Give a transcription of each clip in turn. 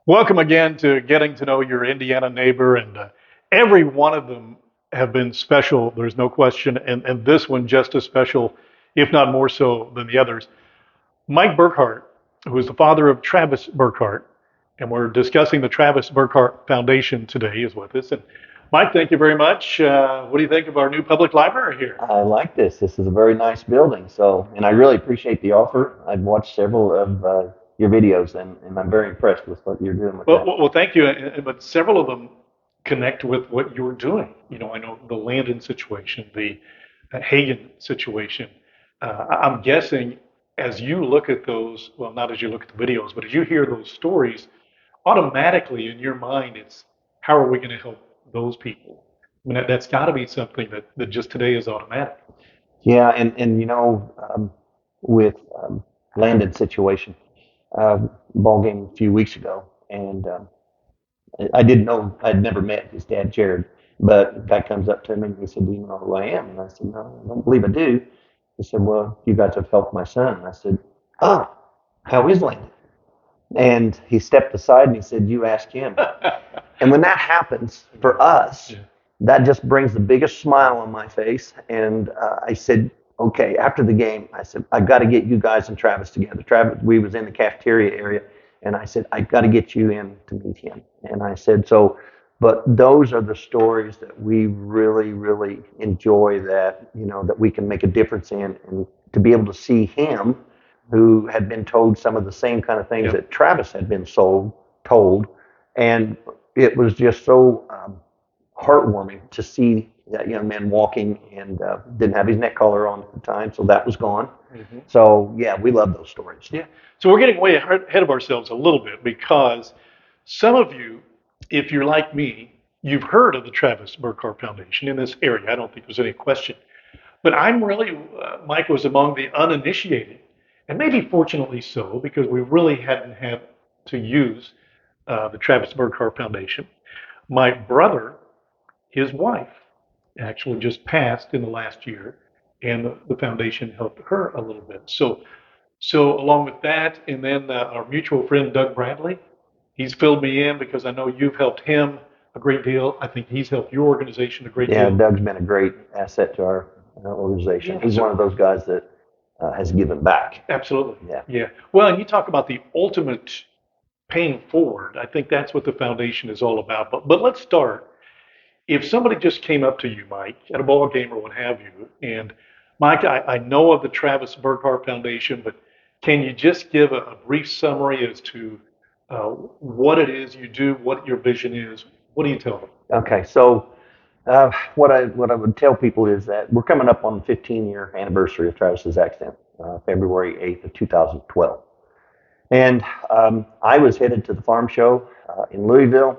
Welcome again to Getting to Know Your Indiana Neighbor, and every one of them have been special. There's no question, and this one just as special, if not more so than the others. Mike Burkhart, who is the father of Travis Burkhart, and we're discussing the Travis Burkhart Foundation today, is with us. And Mike, thank you very much. What do you think of our new public library here? I like this. This is a very nice building. And I really appreciate the offer. I've watched several of your videos, and I'm very impressed with what you're doing with Well, that. well, well, thank you. But several of them connect with what you're doing. I know the Landon situation, the Hagen situation. I'm guessing as you look at those, well, not as you look at the videos, but as you hear those stories, automatically in your mind, it's how are we going to help those people? I mean, that's got to be something that just today is automatic. Yeah, and with Landon's situation, ball game a few weeks ago, and I didn't know, I'd never met his dad, Jared, but a guy comes up to me and he said, "Do you know who I am?" And I said, "No, I don't believe I do." He said, "Well, you guys have helped my son." And I said, "Ah, how is Landon?" And he stepped aside and he said, "You ask him." And when that happens for us, Yeah. that just brings the biggest smile on my face. And I said, okay, after the game, I said, I got to get you guys and Travis together. Travis, we was in the cafeteria area, and I said, I got to get you in to meet him. And I said, but those are the stories that we really, really enjoy that we can make a difference in, and to be able to see him, who had been told some of the same kind of things Yep. that Travis had been told, and it was just so heartwarming to see that young man walking and didn't have his neck collar on at the time, so that was gone. Mm-hmm. So yeah, we love those stories. Yeah. So we're getting way ahead of ourselves a little bit because some of you, if you're like me, you've heard of the Travis Burkhart Foundation in this area. I don't think there's any question. But I'm really, Mike was among the uninitiated, and maybe fortunately so, because we really hadn't had to use the Travis Burkhart Foundation. My brother, his wife, actually just passed in the last year, and the foundation helped her a little bit. So along with that, and then our mutual friend Doug Bradley, he's filled me in because I know you've helped him a great deal. I think he's helped your organization a great Yeah, deal. Doug's been a great asset to our organization. Yeah, He's one of those guys that has given back. absolutely. Yeah. Yeah. Well, and you talk about the ultimate paying forward. I think that's what the foundation is all about. But let's start. If somebody just came up to you, Mike, at a ball game or what have you, and Mike, I know of the Travis Burkhart Foundation, but can you just give a brief summary as to what it is you do, what your vision is? What do you tell them? Okay, so what I would tell people is that we're coming up on the 15-year anniversary of Travis's accident, February 8th of 2012. And I was headed to the farm show in Louisville.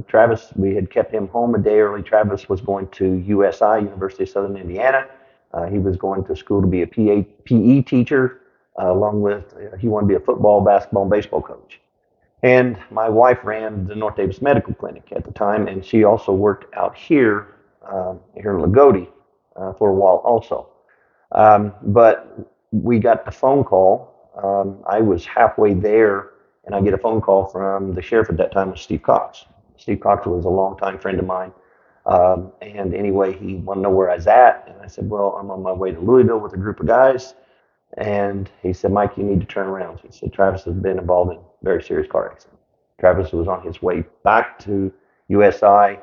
Travis, we had kept him home a day early. Travis was going to USI, University of Southern Indiana. He was going to school to be a PE teacher, along with, he wanted to be a football, basketball, and baseball coach. And my wife ran the North Davis Medical Clinic at the time, and she also worked out here in Lagodi, for a while also. But we got the phone call. I was halfway there, and I get a phone call from the sheriff at that time, Steve Cox. Steve Cox was a longtime friend of mine. And anyway, he wanted to know where I was at. And I said, well, I'm on my way to Louisville with a group of guys. And he said, Mike, you need to turn around. He said, Travis has been involved in a very serious car accident. Travis was on his way back to USI,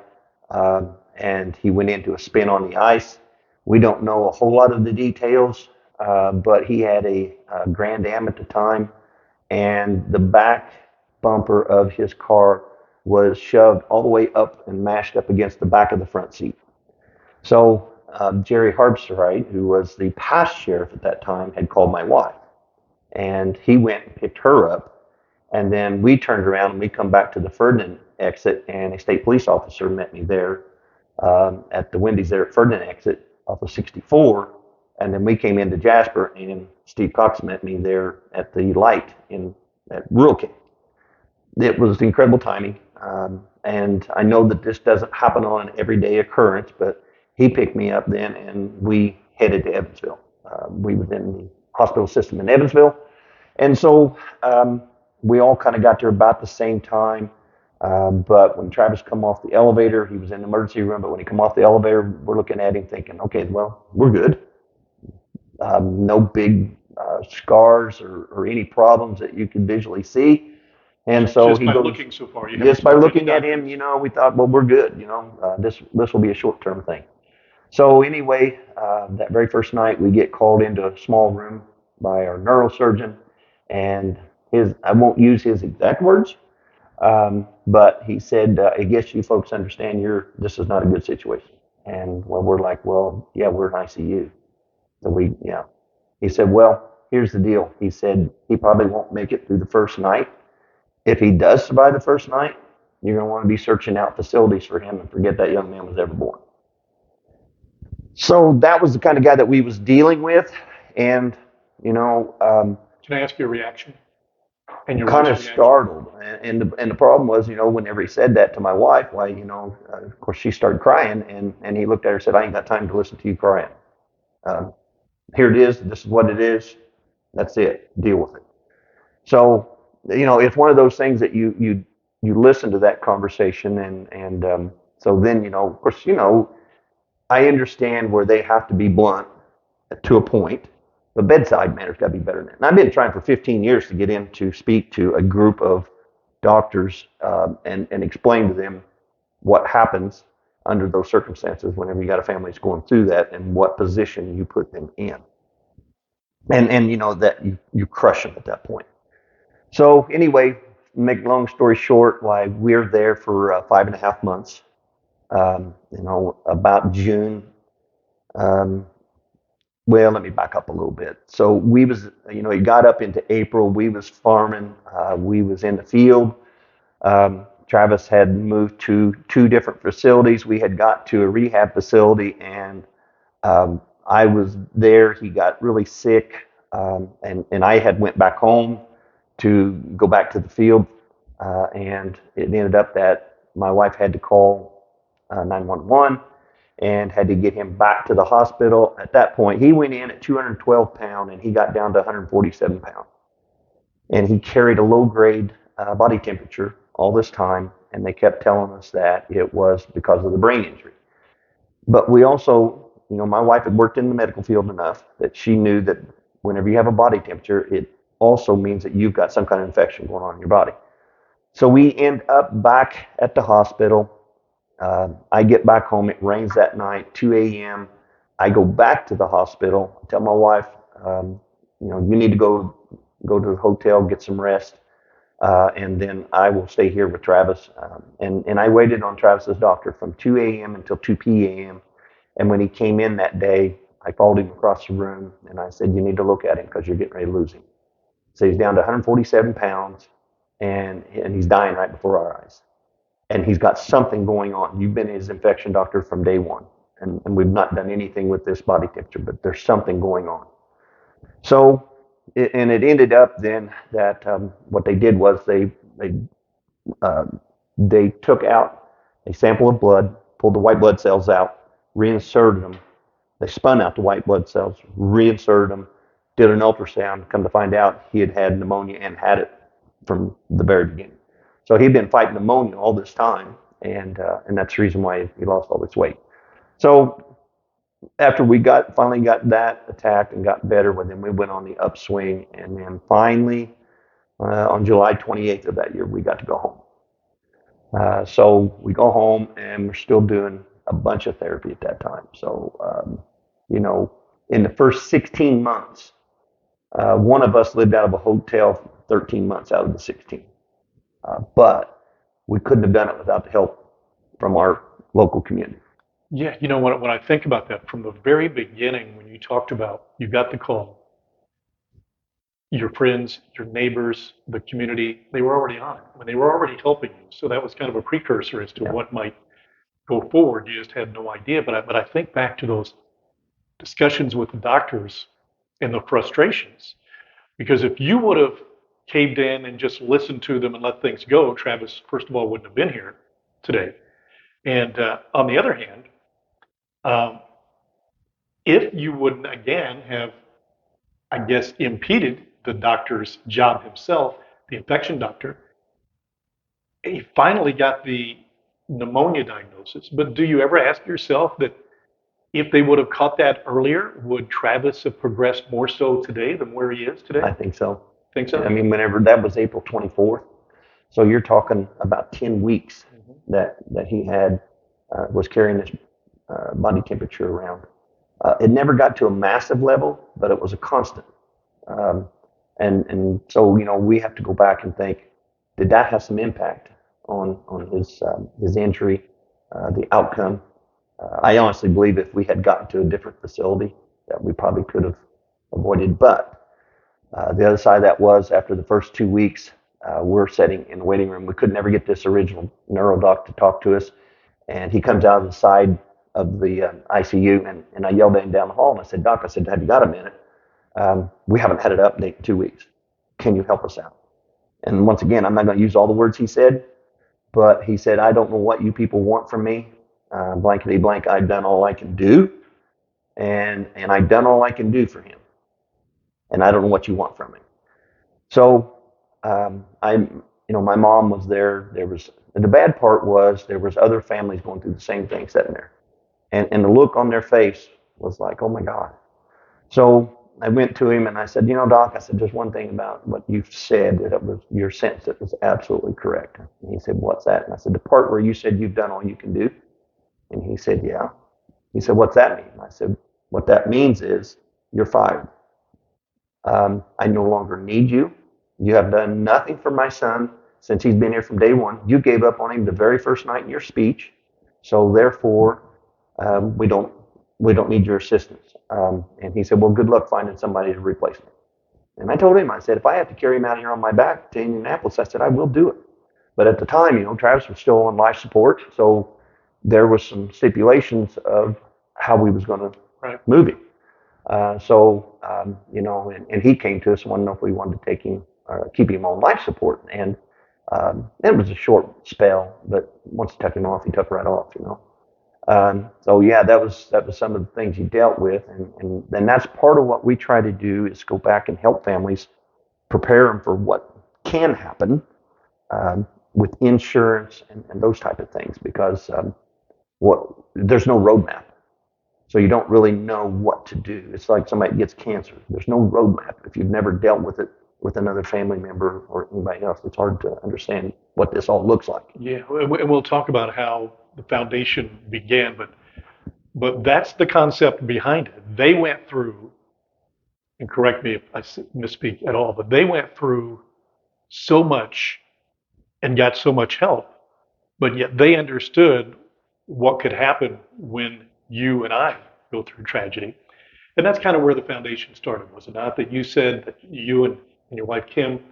and he went into a spin on the ice. We don't know a whole lot of the details, but he had a Grand Am at the time, and the back bumper of his car was shoved all the way up and mashed up against the back of the front seat. So Jerry Harbsterite, who was the past sheriff at that time, had called my wife, and he went and picked her up. And then we turned around and we come back to the Ferdinand exit, and a state police officer met me there at the Wendy's there at Ferdinand exit off of 64. And then we came into Jasper, and Steve Cox met me there at the light at Rural King. It was incredible timing. And I know that this doesn't happen on an everyday occurrence, but he picked me up then, and we headed to Evansville. We were in the hospital system in Evansville. And so we all kind of got there about the same time. But when Travis come off the elevator, he was in the emergency room. But when he come off the elevator, we're looking at him thinking, okay, well, we're good. No big scars or any problems that you can visually see. And so Just he by goes, looking so far, you haven't just by spoken to looking at him, doctors. we thought, well, we're good. This will be a short term thing. So anyway, that very first night, we get called into a small room by our neurosurgeon, and I won't use his exact words, but he said, I guess you folks understand this is not a good situation. And well, we're like, well, yeah, we're in ICU. So yeah. He said, well, here's the deal. He said, he probably won't make it through the first night. If he does survive the first night, you're going to want to be searching out facilities for him and forget that young man was ever born. So that was the kind of guy that we was dealing with. And, you know, Can I ask your reaction and your kind wife's of reaction? startled. And the problem was, whenever he said that to my wife, why, of course she started crying, and he looked at her and said, I ain't got time to listen to you crying. Um, Here it is. This is what it is. That's it. Deal with it. So, it's one of those things that you listen to that conversation, and so then, of course, I understand where they have to be blunt to a point, but bedside manner's got to be better than that. And I've been trying for 15 years to get in to speak to a group of doctors, and explain to them what happens under those circumstances whenever you got a family that's going through that, and what position you put them in, and that you crush them at that point. So anyway, make long story short, why we're there for 5.5 months. About June. Um, well, let me back up a little bit. So we was, it got up into April. We was farming. We was in the field. Travis had moved to two different facilities. We had got to a rehab facility, and I was there. He got really sick, and I had went back home to go back to the field, and it ended up that my wife had to call 911 and had to get him back to the hospital. At that point, he went in at 212 pounds, and he got down to 147 pounds, and he carried a low grade body temperature all this time, and they kept telling us that it was because of the brain injury. But we also, my wife had worked in the medical field enough that she knew that whenever you have a body temperature, it also means that you've got some kind of infection going on in your body. So we end up back at the hospital. I get back home. It rains that night, 2 a.m. I go back to the hospital. I tell my wife, you need to go to the hotel, get some rest, and then I will stay here with Travis. And I waited on Travis's doctor from 2 a.m. until 2 p.m. And when he came in that day, I followed him across the room, and I said, you need to look at him because you're getting ready to lose him. So he's down to 147 pounds, and he's dying right before our eyes. And he's got something going on. You've been his infection doctor from day one, and we've not done anything with this body temperature, but there's something going on. So, and it ended up then that what they did was uh, they took out a sample of blood, pulled the white blood cells out, reinserted them. They spun out the white blood cells, reinserted them, did an ultrasound. Come to find out, he had had pneumonia and had it from the very beginning. So he'd been fighting pneumonia all this time, and that's the reason why he lost all this weight. So after we finally got that attacked and got better, well, then we went on the upswing, and then finally on July 28th of that year, we got to go home. So we go home, and we're still doing a bunch of therapy at that time. So, in the first 16 months, one of us lived out of a hotel 13 months out of the 16. But we couldn't have done it without the help from our local community. Yeah, when I think about that from the very beginning, when you talked about you got the call, your friends, your neighbors, the community, they were already on it. When they were already helping you. So that was kind of a precursor as to Yeah. what might go forward. You just had no idea. But I think back to those discussions with the doctors and the frustrations. Because if you would have caved in and just listened to them and let things go, Travis, first of all, wouldn't have been here today. And on the other hand, um, if you wouldn't again have, I guess, impeded the doctor's job himself, the infection doctor. He finally got the pneumonia diagnosis. But do you ever ask yourself that if they would have caught that earlier, would Travis have progressed more so today than where he is today? I think so. Think I so? mean, whenever that was April 24th, so you're talking about 10 weeks Mm-hmm. that he had was carrying his body temperature around. It never got to a massive level, but it was a constant. Um, and so we have to go back and think, did that have some impact on his injury, the outcome? I honestly believe if we had gotten to a different facility, that we probably could have avoided. But the other side of that was after the first 2 weeks, we're sitting in the waiting room. We could never get this original neuro doc to talk to us, and he comes out of the side of the ICU, and I yelled at him down the hall, and I said, "Doc," I said, "have you got a minute? We haven't had an update in 2 weeks. Can you help us out?" And once again, I'm not going to use all the words he said, but he said, "I don't know what you people want from me. Blankety blank, I've done all I can do, and I've done all I can do for him, and I don't know what you want from me." So my mom was there. The bad part was there was other families going through the same thing sitting there, and the look on their face was like, "Oh my God." So I went to him and I said, "Doc," I said, "there's one thing about what you've said that it was your sense that was absolutely correct." And he said, "What's that?" And I said, "The part where you said you've done all you can do." And he said, "Yeah." He said, "What's that mean?" And I said, "What that means is you're fired. I no longer need you. You have done nothing for my son since he's been here from day one. You gave up on him the very first night in your speech. So therefore, we don't need your assistance." And he said, "Well, good luck finding somebody to replace me." And I told him, I said, "If I have to carry him out here on my back to Indianapolis," I said, "I will do it." But at the time, Travis was still on life support, so there was some stipulations of how we was going to Right. move him. And he came to us and wanted to know if we wanted to take him or keep him on life support. And it was a short spell, but once he took him off, he took right off. So yeah, that was some of the things he dealt with, and that's part of what we try to do is go back and help families prepare them for what can happen with insurance and those type of things, because there's no roadmap, so you don't really know what to do. It's like somebody gets cancer. There's no roadmap if you've never dealt with it with another family member or anybody else. It's hard to understand what this all looks like. Yeah, and we'll talk about how the foundation began, but that's the concept behind it. They went through, and correct me if I misspeak at all, but they went through so much and got so much help, but yet they understood what could happen when you and I go through tragedy. And that's kind of where the foundation started, was it not? That you said that you and your wife Kim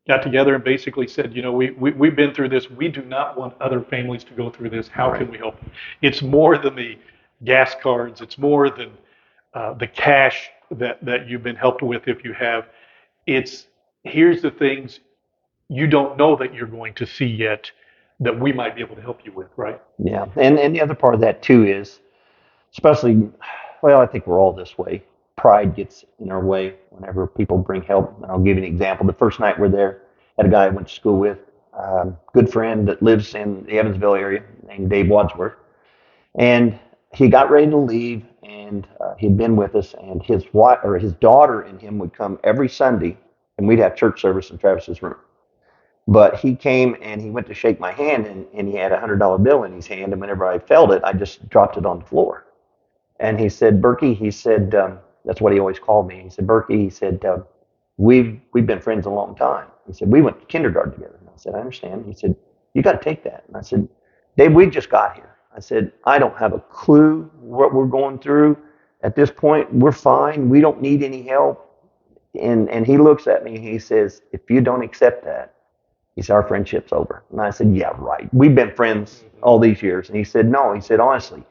got together and basically said, we've been through this. We do not want other families to go through this. How can we help? It's more than the gas cards. It's more than the cash that you've been helped with if you have. It's here's the things you don't know that you're going to see yet that we might be able to help you with, right? Yeah, and the other part of that too is, especially, well, I think we're all this way. Pride gets in our way whenever people bring help. And I'll give you an example. The first night we're there, had a guy I went to school with, good friend that lives in the Evansville area named Dave Wadsworth, and he got ready to leave, and he'd been with us, and his wife or his daughter and him would come every Sunday, and we'd have church service in Travis's room. But he came and he went to shake my hand, and he had $100 bill in his hand, and whenever I felt it, I just dropped it on the floor. And he said, "Berkey," he said, that's what he always called me. He said, "Berkey," he said, we've been friends a long time. He said, "We went to kindergarten together." And I said, "I understand." He said, "You got to take that." And I said, "Dave, we just got here." I said, "I don't have a clue what we're going through. At this point, we're fine. We don't need any help." And he looks at me and he says, "If you don't accept that," he said, "our friendship's over." And I said, "Yeah, right. We've been friends all these years." And he said, "No," he said, "honestly,"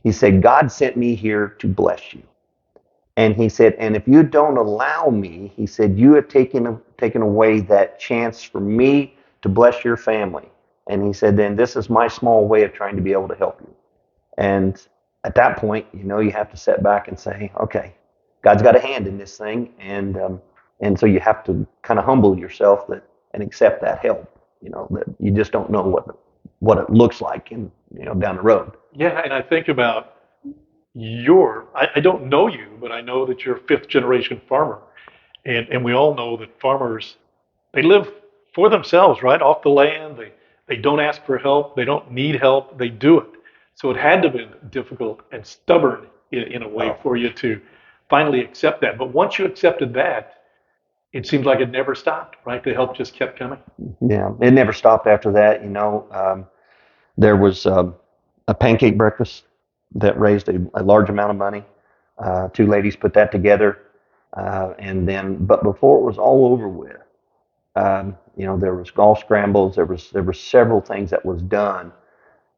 he said, "God sent me here to bless you." And he said, "And if you don't allow me," he said, "you have taken away that chance for me to bless your family." And he said, "Then this is my small way of trying to be able to help you." And at that point, you have to sit back and say, "Okay, God's got a hand in this thing," and so you have to kind of humble yourself that, and accept that help. That you just don't know what it looks like in down the road. Yeah, and I think about I don't know you, but I know that you're a fifth generation farmer. And we all know that farmers, they live for themselves, right? Off the land. They don't ask for help. They don't need help. They do it. So it had to have been difficult and stubborn in a way Oh, for you to finally accept that. But once you accepted that, it seems like it never stopped, right? The help just kept coming. yeah, it never stopped after that. There was a pancake breakfast that raised a large amount of money. Two ladies put that together, but before it was all over with, there was golf scrambles. There were several things that was done,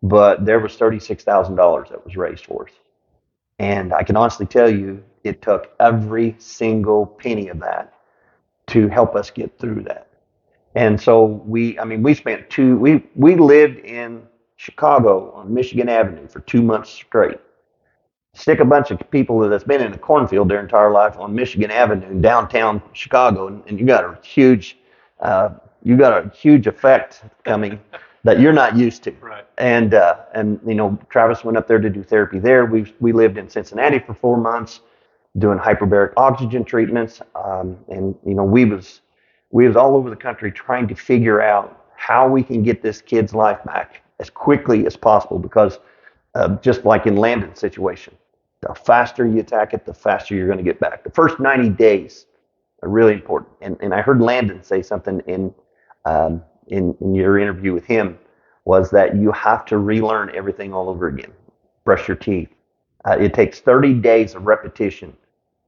but there was $36,000 that was raised for us. And I can honestly tell you, it took every single penny of that to help us get through that. And so we spent we lived in Chicago on Michigan Avenue for 2 months straight. Stick a bunch of people that's been in a cornfield their entire life on Michigan Avenue in downtown Chicago, and uh, you got a huge effect coming that you're not used to. Right. And Travis went up there to do therapy there. We lived in Cincinnati for 4 months doing hyperbaric oxygen treatments, and we was all over the country trying to figure out how we can get this kid's life back as quickly as possible because just like in Landon's situation, the faster you attack it, the faster you're going to get back. The first 90 days are really important. And I heard Landon say something in your interview with him was that you have to relearn everything all over again. Brush your teeth. It takes 30 days of repetition,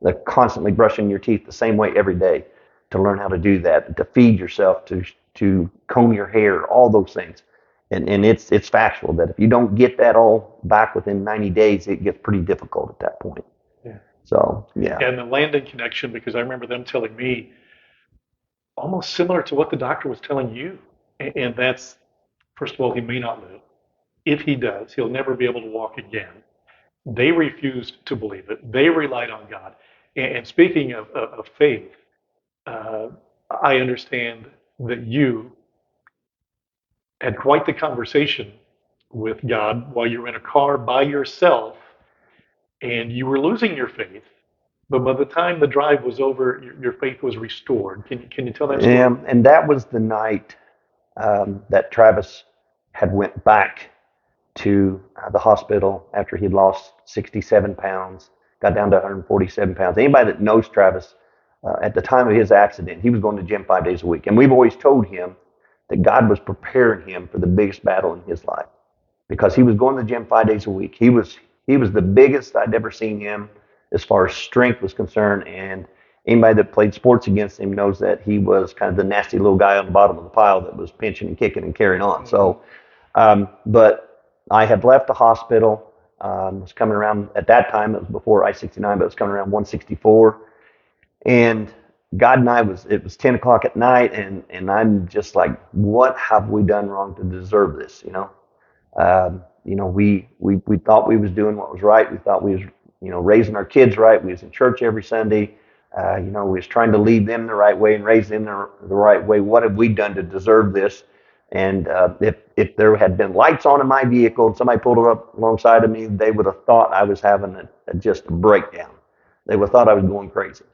like constantly brushing your teeth the same way every day to learn how to do that, to feed yourself, to comb your hair, all those things. And it's factual that if you don't get that all back within 90 days, it gets pretty difficult at that point. Yeah. So, yeah. And the Landon connection, because I remember them telling me almost similar to what the doctor was telling you. And that's, first of all, he may not live. If he does, he'll never be able to walk again. They refused to believe it. They relied on God. And speaking of faith, uh, I understand that you had quite the conversation with God while you were in a car by yourself and you were losing your faith. But by the time the drive was over, your faith was restored. Can you tell that story? And that was the night that Travis had went back to the hospital after he'd lost 67 pounds, got down to 147 pounds. Anybody that knows Travis, at the time of his accident, he was going to gym 5 days a week. And we've always told him that God was preparing him for the biggest battle in his life because he was going to the gym 5 days a week. He was the biggest I'd ever seen him as far as strength was concerned. And anybody that played sports against him knows that he was kind of the nasty little guy on the bottom of the pile that was pinching and kicking and carrying on. So, but I had left the hospital. Was coming around at that time. It was before I-69, but it was coming around 164. And God and it was 10 o'clock at night, and I'm just like, what have we done wrong to deserve this? We thought we was doing what was right. We thought we was, raising our kids right. We was in church every Sunday. We was trying to lead them the right way and raise them the right way. What have we done to deserve this? And if there had been lights on in my vehicle and somebody pulled it up alongside of me, they would have thought I was having just a breakdown. They would have thought I was going crazy.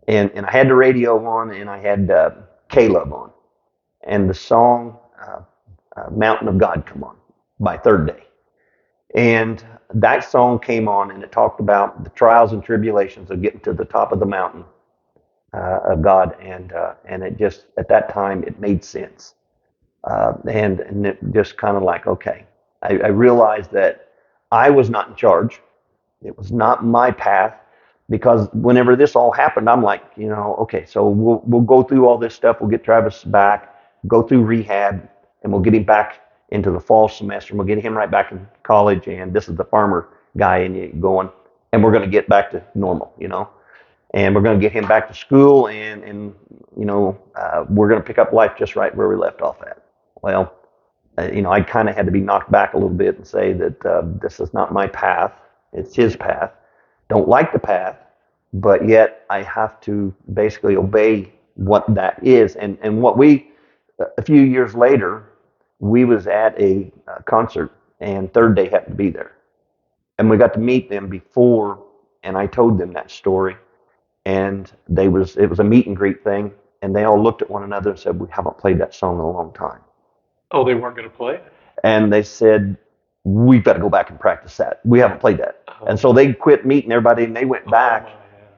And I had the radio on and I had Caleb on. And the song Mountain of God come on by Third Day. And that song came on and it talked about the trials and tribulations of getting to the top of the mountain of God. And it just, at that time, it made sense. And it just kind of like, okay, I realized that I was not in charge. It was not my path because whenever this all happened, I'm like, okay, so we'll go through all this stuff. We'll get Travis back, go through rehab, and we'll get him back into the fall semester. And we'll get him right back in college. And this is the farmer guy in you going, and we're going to get back to normal, and we're going to get him back to school and we're going to pick up life just right where we left off at. Well, I kind of had to be knocked back a little bit and say that this is not my path. It's his path. Don't like the path, but yet I have to basically obey what that is. And what we a few years later, we was at a concert, and Third Day happened to be there, and we got to meet them before, and I told them that story, and it was a meet and greet thing, and they all looked at one another and said, "We haven't played that song in a long time," Oh, they weren't going to play? and they said, "We've got to go back and practice that. We haven't played that," Oh, and so they quit meeting everybody, and they went oh back, my, yeah.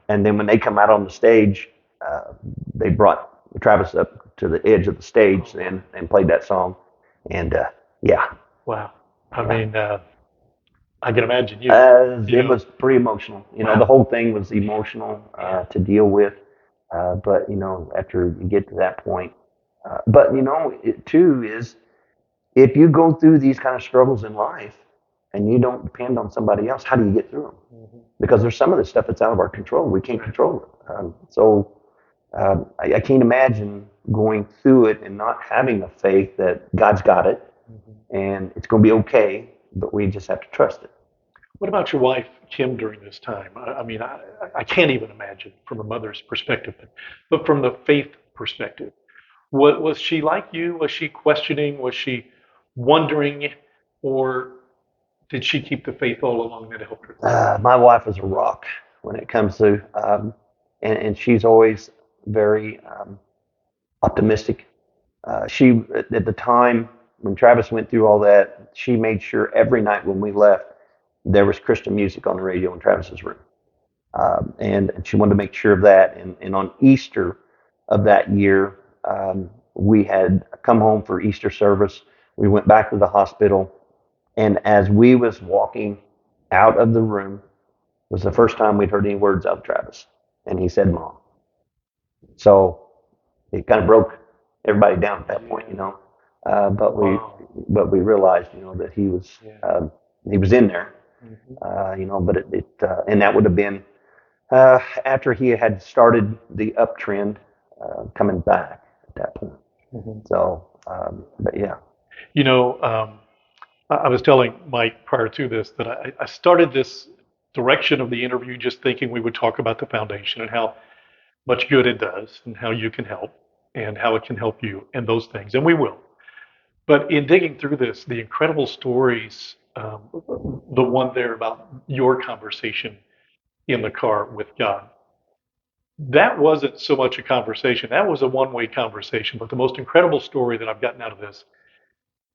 and then when they come out on the stage, they brought Travis up to the edge of the stage and played that song, and yeah, Wow. I yeah. mean, I can imagine you, It was pretty emotional. Wow. The whole thing was emotional to deal with. But after you get to that point, but it too is if you go through these kind of struggles in life and you don't depend on somebody else, how do you get through them? Because there's some of this stuff that's out of our control. We can't control it. I can't imagine going through it and not having the faith that God's got it and it's going to be okay, but we just have to trust it. What about your wife, Kim, during this time? I mean, I can't even imagine from a mother's perspective, but from the faith perspective, was she like you? Was she questioning? Was she wondering? Or did she keep the faith all along that helped her? My wife is a rock when it comes to, and she's always very optimistic. She, at the time when Travis went through all that, she made sure every night when we left, there was Christian music on the radio in Travis's room. And she wanted to make sure of that. And on Easter of that year, we had come home for Easter service. We went back to the hospital. And as we was walking out of the room, was the first time we'd heard any words out of Travis. And he said, "Mom." So it kind of broke everybody down at that point. But we realized, that he was in there, but and that would have been after he had started the uptrend coming back at that point. So, but yeah. I was telling Mike prior to this that I started this direction of the interview just thinking we would talk about the foundation and how much good it does and how you can help and how it can help you and those things. And we will. But in digging through this, the incredible stories, the one there about your conversation in the car with God, that wasn't so much a conversation. That was a one-way conversation. But the most incredible story that I've gotten out of this,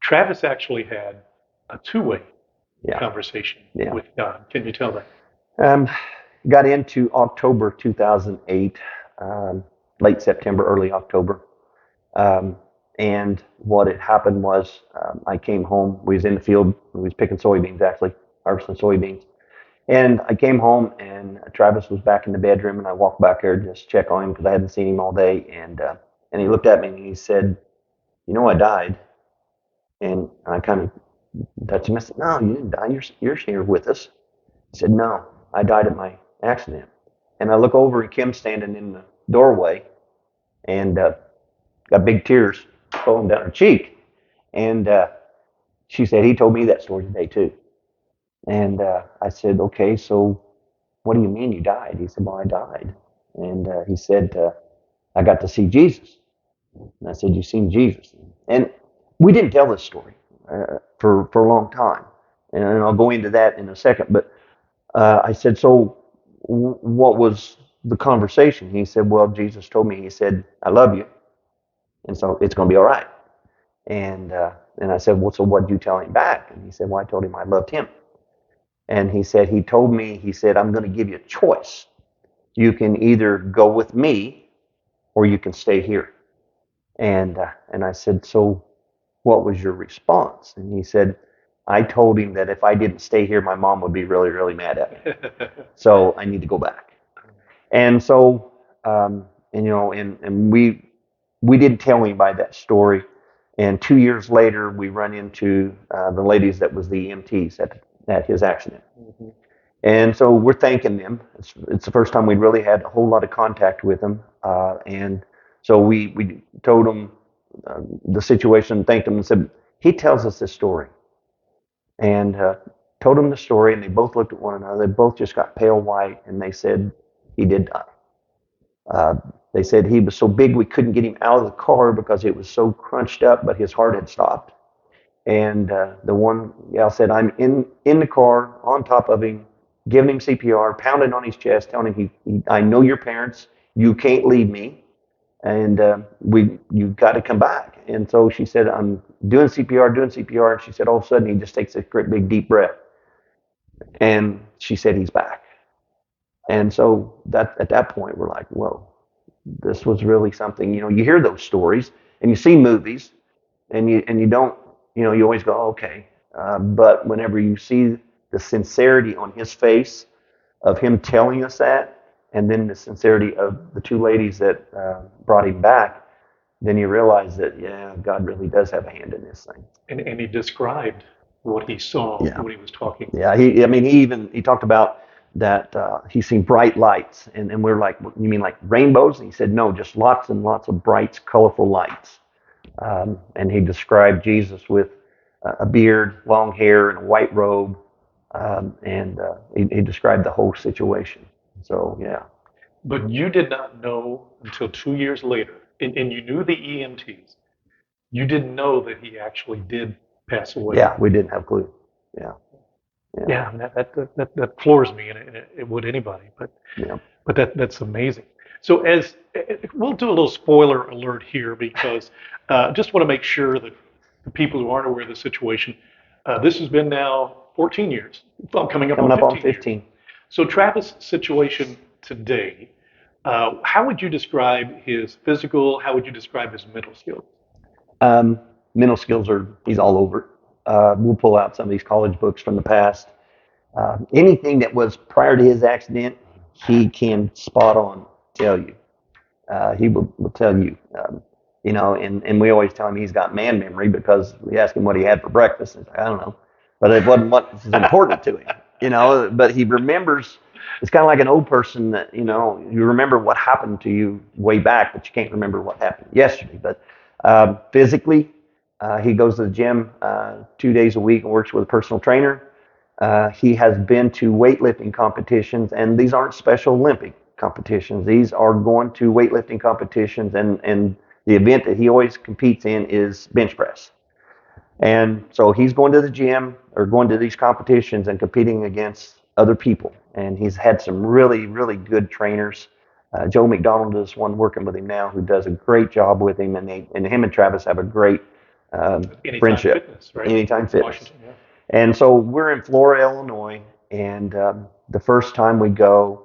Travis actually had a two-way conversation with God. Can you tell that? Got into October 2008, late September, early October. And what had happened was I came home. We was in the field. We was picking soybeans, actually, harvesting soybeans. And I came home, and Travis was back in the bedroom, and I walked back there to just check on him because I hadn't seen him all day. And he looked at me, and he said, "I died." And I kind of touched him. I said, "No, you didn't die. You're here with us." He said, "No, I died at my accident." And I look over, and Kim's standing in the doorway, and got big tears flowing down her cheek. And she said, "He told me that story today, too." And I said, "Okay, so what do you mean you died?" He said, "Well, I died." And he said, "I got to see Jesus." And I said, "You've seen Jesus?" And we didn't tell this story for a long time. And I'll go into that in a second. But I said, "So what was the conversation?" He said, "Well, Jesus told me, he said, I love you. And so it's going to be all right." And I said, "Well, so what did you tell him back?" And he said, "Well, I told him I loved him." And he said, he told me, he said, "I'm going to give you a choice. You can either go with me or you can stay here." And I said, "So what was your response?" And he said, "I told him that if I didn't stay here, my mom would be really, really mad at me. So I need to go back." And so, and we didn't tell anybody that story. And 2 years later, we run into the ladies that was the EMTs at his accident. And so we're thanking them. It's the first time we really had a whole lot of contact with them. And so we told them the situation, thanked them, and said, "He tells us this story." And told them the story, and they both looked at one another. They both just got pale white, and they said, "He did die." They said he was so big we couldn't get him out of the car because it was so crunched up, but his heart had stopped. And the one gal said, I'm in the car on top of him, giving him CPR, pounding on his chest, telling him, I know your parents. You can't leave me. And you've got to come back. And so she said, I'm doing CPR, doing CPR. And she said, all of a sudden, he just takes a great big deep breath. And she said, he's back. And so that at that point, we're like, whoa, this was really something. You know, you hear those stories and you see movies, and you don't, you know, you always go, okay. But whenever you see the sincerity on his face of him telling us that, and then the sincerity of the two ladies that brought him back, then you realize that, yeah, God really does have a hand in this thing. And he described what he saw Yeah. when he was talking. Yeah. I mean, he talked about that he's seen bright lights, and we're like, you mean like rainbows? And he said, no, just lots and lots of bright, colorful lights. And he described Jesus with a beard, long hair, and a white robe. And he described the whole situation. So, yeah. But you did not know until 2 years later, and you knew the EMTs. You didn't know that he actually did pass away. Yeah, we didn't have a clue. Yeah. Yeah. Yeah, and that floors me, and it would anybody. Yeah. But that's amazing. So as we'll do a little spoiler alert here because just want to make sure that the people who aren't aware of the situation, this has been now 14 years, well, coming up Coming on up on 15 years. 15. So Travis' situation today, how would you describe his physical? How would you describe his mental skills? Mental skills he's all over. We'll pull out some of these college books from the past. Anything that was prior to his accident, he can spot on tell you. He will tell you. You know, and we always tell him he's got man memory because we ask him what he had for breakfast. And he's like, I don't know. But it wasn't what was important to him, you know, but he remembers. It's kind of like an old person that, you know, you remember what happened to you way back, but you can't remember what happened yesterday. But physically, he goes to the gym 2 days a week and works with a personal trainer. He has been to weightlifting competitions, and these aren't Special Olympic competitions. These are going to weightlifting competitions, and the event that he always competes in is bench press. And so he's going to the gym or going to these competitions and competing against other people. And he's had some really, really good trainers. Joe McDonald is one working with him now who does a great job with him. And him and Travis have a great Anytime friendship. Fitness, right? Anytime Fitness. Washington, yeah. And so we're in Flora, Illinois. And the first time we go,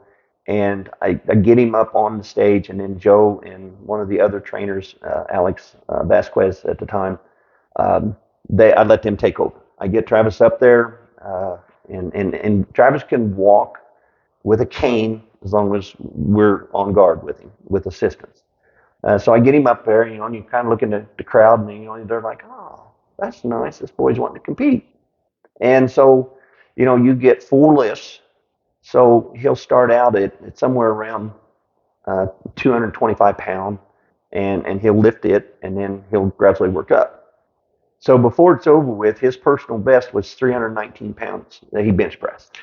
and I get him up on the stage, and then Joe and one of the other trainers, Alex Vasquez at the time, I let them take over. I get Travis up there, and Travis can walk with a cane as long as we're on guard with him, with assistance. So I get him up there, you know, and you kind of look at the crowd, and you know, they're like, "Oh, that's nice. This boy's wanting to compete." And so, you know, you get 4 lifts. So he'll start out at somewhere around 225 pound, and he'll lift it, and then he'll gradually work up. So before it's over with, his personal best was 319 pounds that he bench pressed.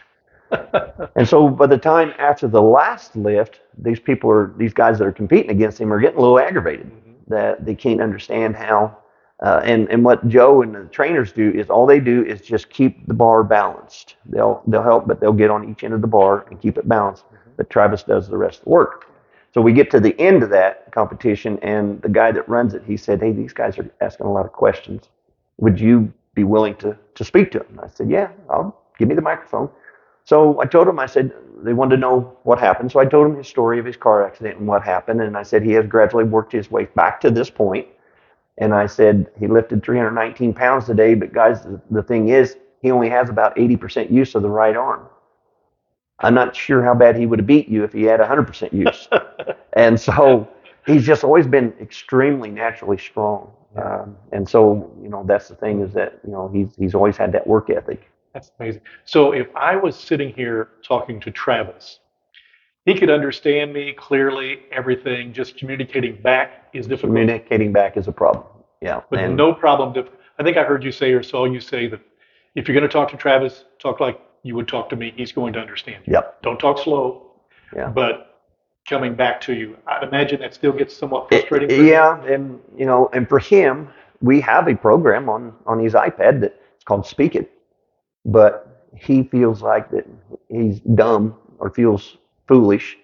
And so by the time after the last lift, these guys that are competing against him are getting a little aggravated that they can't understand how. And what Joe and the trainers do is all they do is just keep the bar balanced. They'll help, but they'll get on each end of the bar and keep it balanced. But Travis does the rest of the work. So we get to the end of that competition, and the guy that runs it, he said, "Hey, these guys are asking a lot of questions. Would you be willing to speak to them?" And I said, "Yeah, give me the microphone." So I told him, I said, they wanted to know what happened. So I told him his story of his car accident and what happened. And I said, he has gradually worked his way back to this point. And I said, he lifted 319 pounds today, but guys, the thing is, he only has about 80% use of the right arm. I'm not sure how bad he would have beat you if he had 100% use. And so he's just always been extremely naturally strong. And so, you know, that's the thing is that, you know, he's always had that work ethic. That's amazing. So if I was sitting here talking to Travis, he could understand me clearly, everything, just communicating back is difficult. Communicating back is a problem. Yeah. But no problem. I think I heard you say or saw you say that if you're going to talk to Travis, talk like you would talk to me. He's going to understand you. Yep. Don't talk slow. Yeah. But coming back to you. I'd imagine that still gets somewhat frustrating for him. Yeah, and and for him, we have a program on his iPad that's called Speak It, but he feels like that he's dumb or feels foolish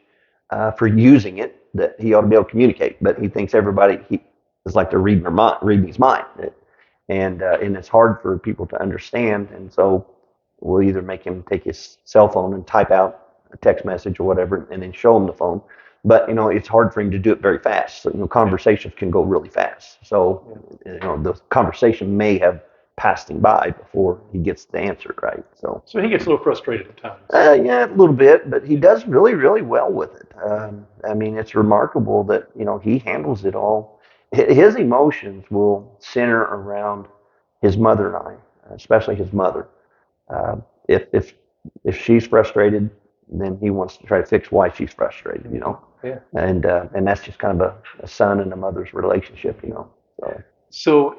for using it. That he ought to be able to communicate, but he thinks everybody he is like they're reading his mind, and it's hard for people to understand. And so we'll either make him take his cell phone and type out a text message or whatever, and then show him the phone. But it's hard for him to do it very fast. So, conversations can go really fast. So the conversation may have passed him by before he gets the answer right. So he gets a little frustrated at times. Yeah, a little bit, but he does really, really well with it. I mean, it's remarkable that he handles it all. His emotions will center around his mother and I, especially his mother. Uh, if she's frustrated, then he wants to try to fix why she's frustrated. Yeah. And that's just kind of a son and a mother's relationship. So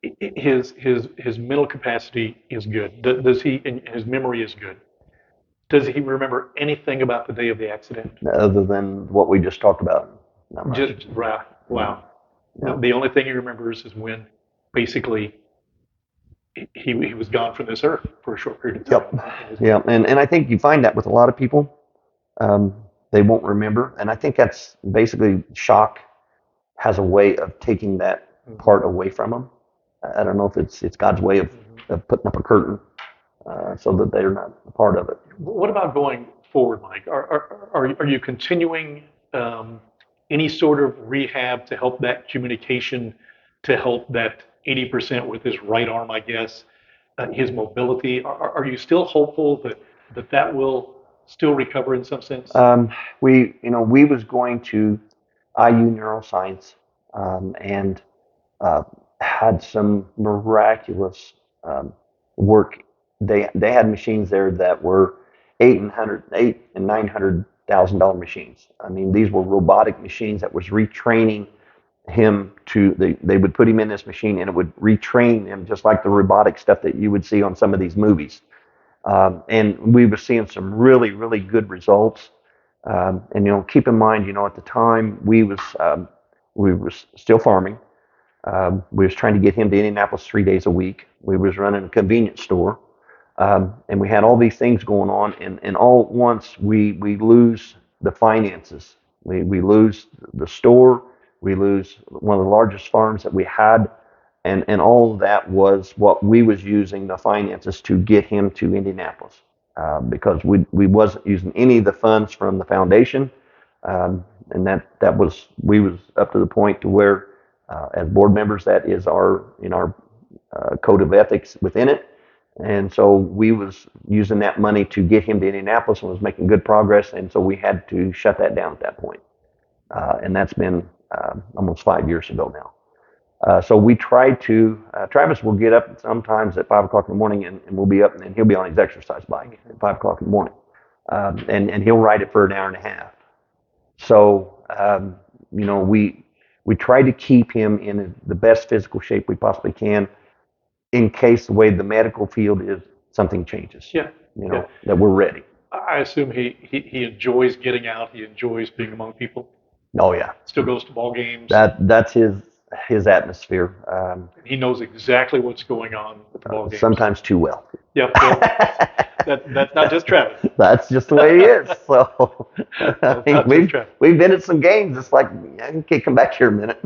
his mental capacity is good. Does he? And his memory is good. Does he remember anything about the day of the accident? Other than what we just talked about, not much. Just right. Wow. Yeah. The only thing he remembers is when basically he was gone from this earth for a short period of time. Yep. Yeah, and I think you find that with a lot of people, they won't remember, and I think that's basically shock has a way of taking that part away from them. I don't know if it's God's way of putting up a curtain so that they're not a part of it. What about going forward, Mike? Are you continuing any sort of rehab to help that communication, to help that 80% with his right arm, I guess, his mobility? Are you still hopeful that will still recover in some sense? We was going to IU Neuroscience and had some miraculous work. They had machines there that were $8 and $900,000 machines. I mean, these were robotic machines that was retraining him they would put him in this machine and it would retrain him just like the robotic stuff that you would see on some of these movies. And we were seeing some really, really good results. And keep in mind, at the time we was still farming. We was trying to get him to Indianapolis 3 days a week. We was running a convenience store. And we had all these things going on, and all at once we lose the finances. We lose the store. We lose one of the largest farms that we had, and all of that was what we was using the finances to get him to Indianapolis, because we wasn't using any of the funds from the foundation, and we was up to the point to where, as board members, that is in our code of ethics within it. And so we was using that money to get him to Indianapolis and was making good progress. And so we had to shut that down at that point. And that's been almost 5 years ago now. So we try to, Travis will get up sometimes at 5 o'clock in the morning and we'll be up and he'll be on his exercise bike at 5 o'clock in the morning. And he'll ride it for an hour and a half. So, we try to keep him in the best physical shape we possibly can, in case the way the medical field is, something changes. Yeah. That we're ready. I assume he enjoys getting out. He enjoys being among people. Oh yeah. Still goes to ball games. That's his atmosphere. He knows exactly what's going on at the ball games. Sometimes too well. Yeah. Well, that's not just Travis. That's just the way he is. So we've been at some games. It's like, okay, come back here a minute.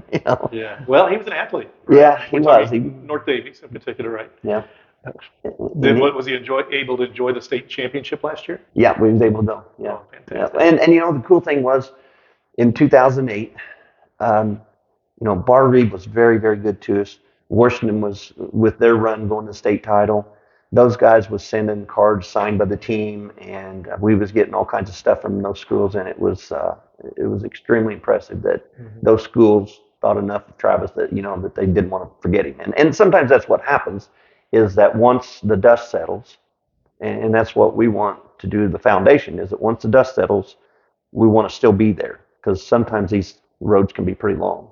Yeah. Well, he was an athlete. Right? Yeah, he was. North Davies in particular, right? Yeah. Then was he able to enjoy the state championship last year? Yeah, we was able to go. Yeah. Oh, fantastic. Yeah. And the cool thing was, in 2008, Bar Reed was very, very good to us. Washington was, with their run going to the state title, those guys was sending cards signed by the team, and we was getting all kinds of stuff from those schools, and it was extremely impressive that those schools thought enough of Travis that that they didn't want to forget him. And sometimes that's what happens, is that once the dust settles, and that's what we want to do, the foundation, is that once the dust settles, we want to still be there, because sometimes these roads can be pretty long.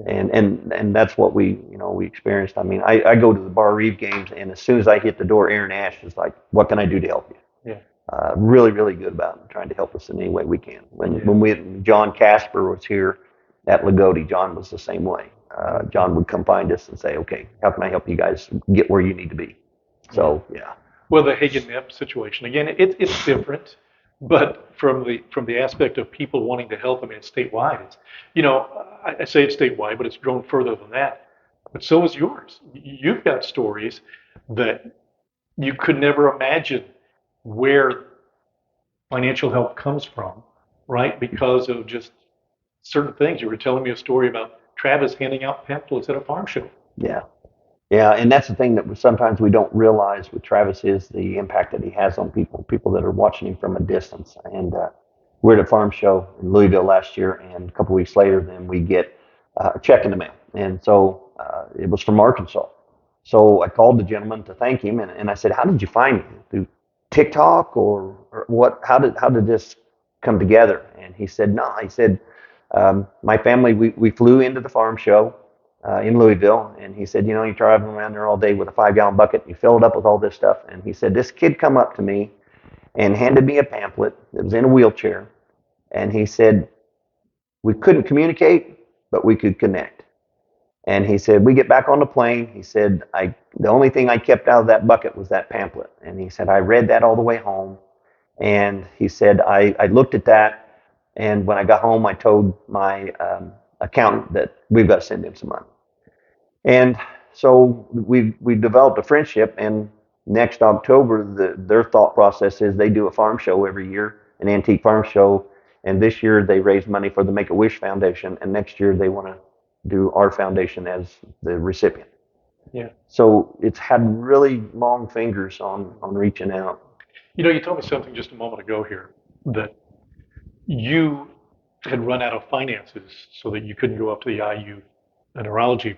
And that's what we experienced. I mean, I go to the Bar Reeve games, and as soon as I hit the door, Aaron Ash is like, "What can I do to help you?" Yeah. really, really good about trying to help us in any way we can. Yeah. When John Casper was here at Lagodi, John was the same way. John would come find us and say, okay, how can I help you guys get where you need to be? So, yeah. Well, the Hagen Nepp situation again, it's different, but from the aspect of people wanting to help, I mean, it's statewide. It's I say it's statewide, but it's grown further than that. But so is yours. You've got stories that you could never imagine where financial help comes from, right? Because of just certain things. You were telling me a story about Travis handing out pamphlets at a farm show. Yeah. Yeah, and that's the thing that sometimes we don't realize with Travis is the impact that he has on people that are watching him from a distance. And we're at a farm show in Louisville last year, and a couple weeks later, then we get a check in the mail. And so it was from Arkansas. So I called the gentleman to thank him, and I said, "How did you find me? Through TikTok or what? How did this come together?" And he said, "No," he said, "My family we flew into the farm show." In Louisville, and he said, you're driving around there all day with a 5-gallon bucket, you fill it up with all this stuff, and he said, this kid come up to me and handed me a pamphlet that was in a wheelchair, and he said, we couldn't communicate, but we could connect. And he said, we get back on the plane, he said, the only thing I kept out of that bucket was that pamphlet, and he said, I read that all the way home, and he said, I looked at that, and when I got home, I told my accountant that we've got to send him some money. And so we developed a friendship, and next October, their thought process is they do a farm show every year, an antique farm show, and this year they raised money for the Make-A-Wish Foundation, and next year they want to do our foundation as the recipient. Yeah. So it's had really long fingers on reaching out. You told me something just a moment ago here that you had run out of finances so that you couldn't go up to the IU neurology,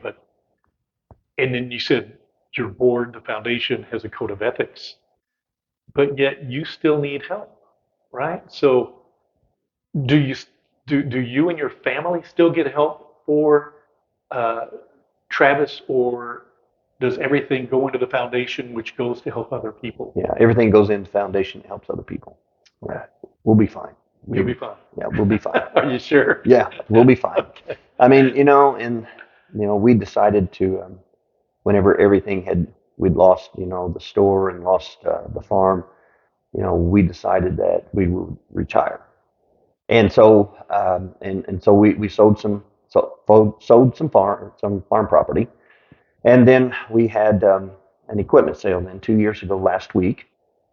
and then you said your board, the foundation, has a code of ethics, but yet you still need help, right? So do you do you and your family still get help for uh, Travis, or does everything go into the foundation, which goes to help other people? Yeah, everything goes into the foundation that helps other people. Yeah, we'll be fine. You'll be fine. Yeah, we'll be fine. Are you sure? Yeah, we'll be fine. Okay. I mean, we decided to, whenever we'd lost, the store and lost the farm, we decided that we would retire. And so, so we sold some farm property, and then we had an equipment sale then 2 years ago last week,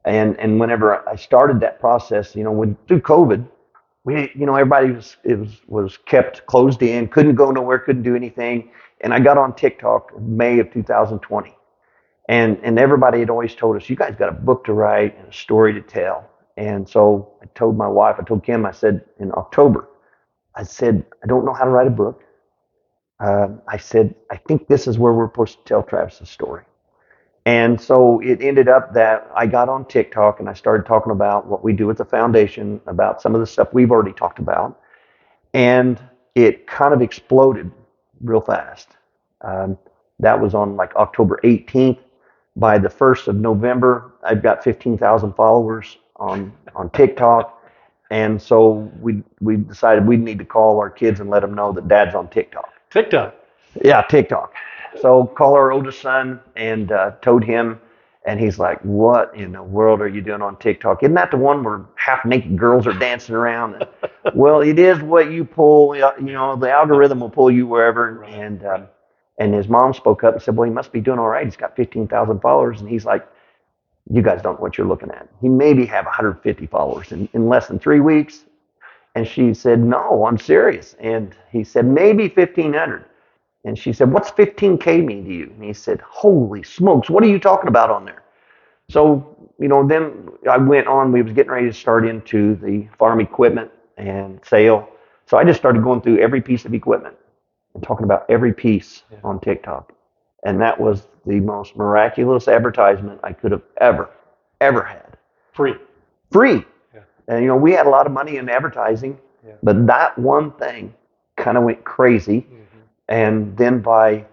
and whenever I started that process, through COVID, everybody was kept closed in, couldn't go nowhere, couldn't do anything. And I got on TikTok May of 2020. And everybody had always told us, you guys got a book to write and a story to tell. And so I told my wife, I told Kim, I said in October, I said, I don't know how to write a book. I said, I think this is where we're supposed to tell Travis's story. And so it ended up that I got on TikTok and I started talking about what we do at the foundation, about some of the stuff we've already talked about. And it kind of exploded real fast. That was on like October 18th. By the 1st of November, I've got 15,000 followers on TikTok. And so we decided we'd need to call our kids and let them know that Dad's on TikTok. TikTok. Yeah, TikTok. So call our oldest son and told him, and he's like, what in the world are you doing on TikTok? Isn't that the one where half naked girls are dancing around? And, well, it is what you pull, the algorithm will pull you wherever. Right. And his mom spoke up and said, well, he must be doing all right. He's got 15,000 followers. And he's like, you guys don't know what you're looking at. He maybe have 150 followers in less than 3 weeks. And she said, no, I'm serious. And he said, maybe 1,500. And she said, what's 15K mean to you? And he said, holy smokes, what are you talking about on there? So, then I went on, we was getting ready to start into the farm equipment and sale. So I just started going through every piece of equipment and talking about every piece on TikTok. And that was the most miraculous advertisement I could have ever had. Free. Yeah. And, we had a lot of money in advertising, but that one thing kind of went crazy. Mm-hmm. And then by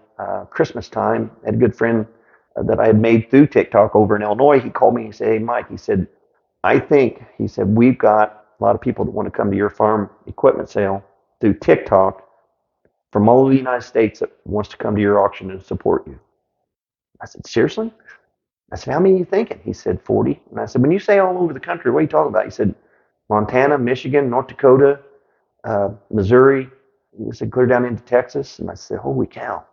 Christmas time, I had a good friend that I had made through TikTok over in Illinois. He called me and he said, hey, Mike, he said, I think, he said, we've got a lot of people that want to come to your farm equipment sale through TikTok from all over the United States that wants to come to your auction and support you. I said, seriously? I said, how many are you thinking? He said, 40. And I said, when you say all over the country, what are you talking about? He said, Montana, Michigan, North Dakota, Missouri. He said, clear down into Texas. And I said, holy cow.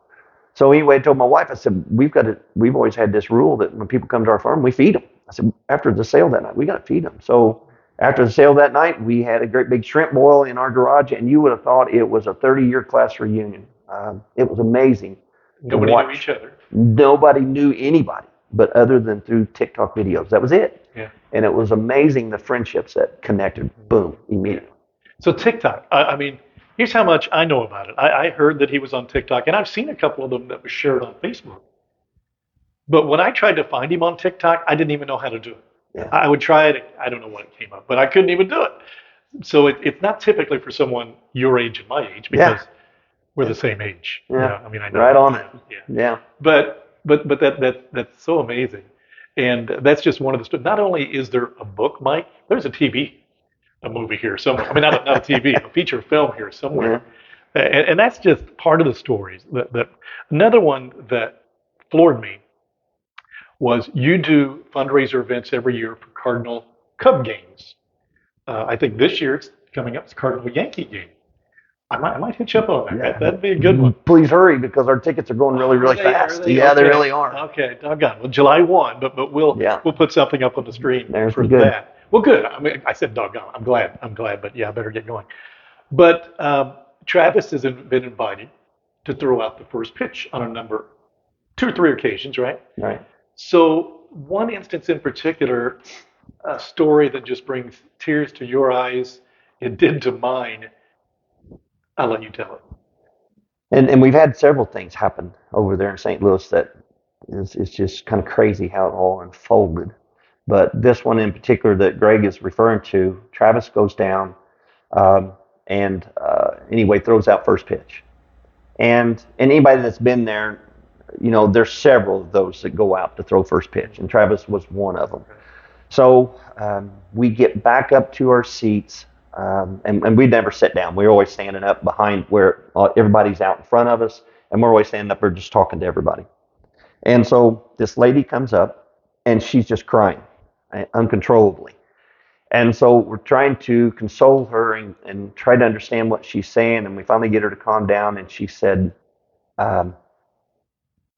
So anyway, I told my wife, I said, we've always had this rule that when people come to our farm, we feed them. I said, after the sale that night, we got to feed them. So after the sale that night, we had a great big shrimp boil in our garage, and you would have thought it was a 30-year class reunion. It was amazing to Nobody knew watch. each other. Nobody knew anybody, but other than through TikTok videos. That was it. Yeah. And it was amazing the friendships that connected, boom, immediately. So TikTok, I mean, here's how much I know about it. I heard that he was on TikTok, and I've seen a couple of them that were shared on Facebook. But when I tried to find him on TikTok, I didn't even know how to do it. Yeah. I would try it. I don't know what it came up, but I couldn't even do it. So it's not typically for someone your age and my age because we're the same age. Yeah. I mean, I know. Right on it. Yeah. Yeah. But that's so amazing, and that's just one of the stories. Not only is there a book, Mike, there's a movie here somewhere. I mean, not a TV, a feature film here somewhere, and that's just part of the stories. That another one that floored me was you do fundraiser events every year for Cardinal Cub games. I think this year it's coming up. It's Cardinal Yankee game. I might hitch up on that. Yeah. That'd be a good one. Please hurry because our tickets are going really, really fast. Yeah, they really are. Okay, doggone. Well, July 1, but we'll put something up on the screen for that. Well, good. I mean, I said doggone. I'm glad. But yeah, I better get going. But Travis has been invited to throw out the first pitch on a number, 2 or 3 occasions, right? Right. So one instance in particular, a story that just brings tears to your eyes, it did to mine. I'll let you tell it. And we've had several things happen over there in St. Louis that is just kind of crazy how it all unfolded. But this one in particular that Greg is referring to, Travis goes down and anyway throws out first pitch. And anybody that's been there, there's several of those that go out to throw first pitch, and Travis was one of them. So we get back up to our seats, and we never sit down. We're always standing up behind where everybody's out in front of us, and we're always standing up there just talking to everybody. And so this lady comes up, and she's just crying uncontrollably. And so we're trying to console her and try to understand what she's saying, and we finally get her to calm down, and she said,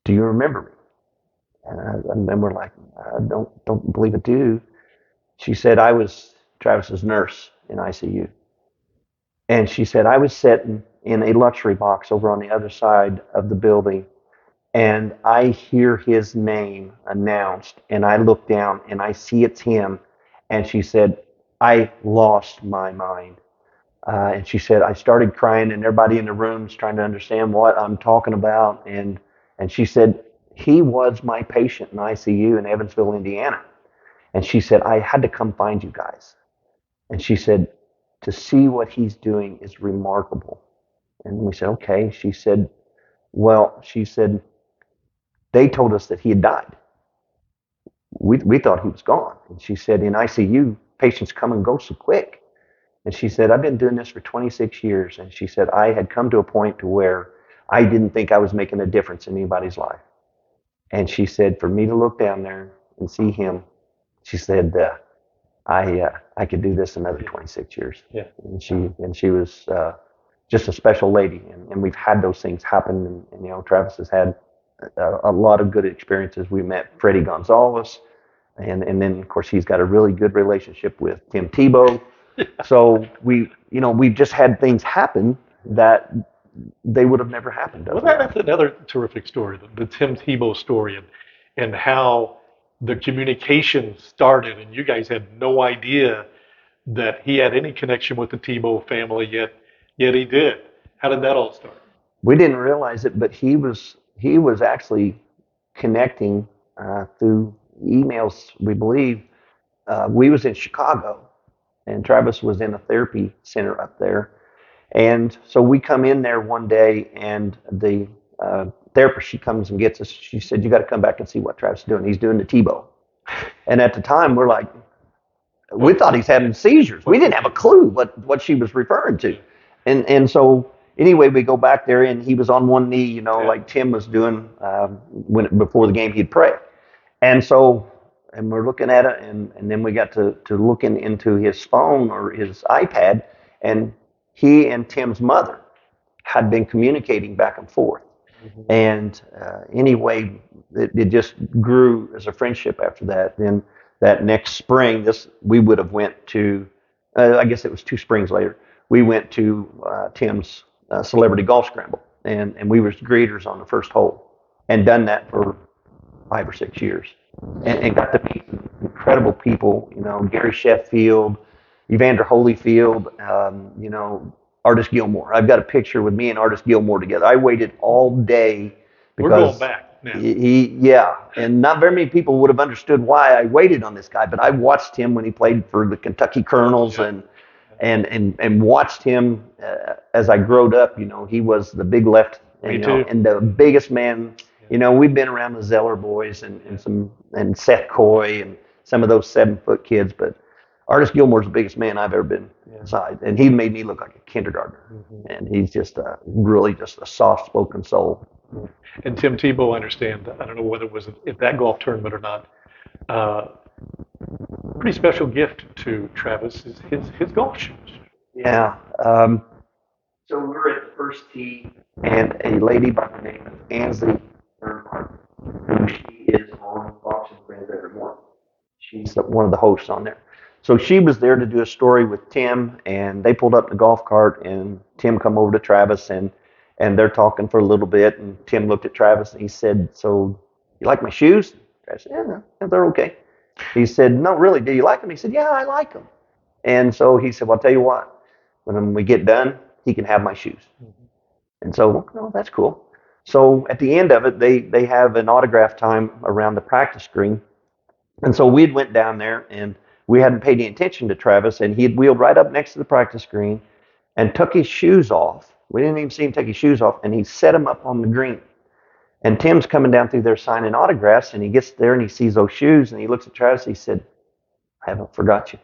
do you remember me? And then we're like, I don't believe I do. She said, I was Travis's nurse in ICU. And she said, I was sitting in a luxury box over on the other side of the building, and I hear his name announced, and I look down and I see it's him. And she said, I lost my mind. And she said, I started crying, and everybody in the room's trying to understand what I'm talking about. And she said, he was my patient in ICU in Evansville, Indiana. And she said, I had to come find you guys. And she said, to see what he's doing is remarkable. And we said, okay. She said, they told us that he had died. We thought he was gone. And she said, in ICU, patients come and go so quick. And she said, I've been doing this for 26 years. And she said, I had come to a point to where I didn't think I was making a difference in anybody's life. And she said, for me to look down there and see him, she said, I could do this another 26 years. Yeah. And she was just a special lady. And we've had those things happen. And Travis has had a lot of good experiences. We met Freddie Gonzalez, and then of course he's got a really good relationship with Tim Tebow. So we've just had things happen that they would have never happened. Well, that's another terrific story, the Tim Tebow story, and how the communication started, and you guys had no idea that he had any connection with the Tebow family, yet he did. How did that all start? We didn't realize it, but he was actually connecting through emails. We believe we was in Chicago, and Travis was in a therapy center up there. And so we come in there one day, and the therapist, she comes and gets us. She said, you got to come back and see what Travis is doing. He's doing the Tebow. And at the time, we're like, we thought he's having seizures. We didn't have a clue what she was referring to. And so anyway, we go back there and he was on one knee, like Tim was doing before the game, he'd pray. And so, and we're looking at it, and then we got to looking into his phone or his iPad, and he and Tim's mother had been communicating back and forth. And anyway, it just grew as a friendship after that. Then that next spring, we would have went to, I guess it was 2 springs later, we went to Tim's celebrity golf scramble, and we was greeters on the first hole, and done that for 5 or 6 years, and got to meet incredible people, Gary Sheffield, Evander Holyfield, Artis Gilmore. I've got a picture with me and Artis Gilmore together. I waited all day because we're going back now. And not very many people would have understood why I waited on this guy, but I watched him when he played for the Kentucky Colonels, and watched him as I growed up. He was the big left, and the biggest man. We've been around the Zeller boys and Seth Coy and some of those 7-foot kids, but Artis Gilmore's the biggest man I've ever been inside, and he made me look like a kindergartner. And he's just really just a soft-spoken soul. And Tim Tebow, I understand. I don't know whether it was at that golf tournament or not. Pretty special gift to Travis is his golf shoes. Yeah. So we're at the first tee, and a lady by the name of Ansley Burkhart, who she is on Fox and Friends every morning. She's one of the hosts on there. So she was there to do a story with Tim, and they pulled up in the golf cart, and Tim come over to Travis, and they're talking for a little bit, and Tim looked at Travis, and he said, "So, you like my shoes?" Travis said, "Yeah, no, they're okay." He said, "No, really, do you like them?" He said, "Yeah, I like them." And so he said, "Well, I'll tell you what, when we get done, he can have my shoes." And so, well, that's cool. So at the end of it, they have an autograph time around the practice green. And so we'd went down there, and we hadn't paid any attention to Travis, and he had wheeled right up next to the practice green and took his shoes off. We didn't even see him take his shoes off, and he set them up on the green. And Tim's coming down through there signing autographs, and he gets there and he sees those shoes, and he looks at Travis, and he said, "I haven't forgot you."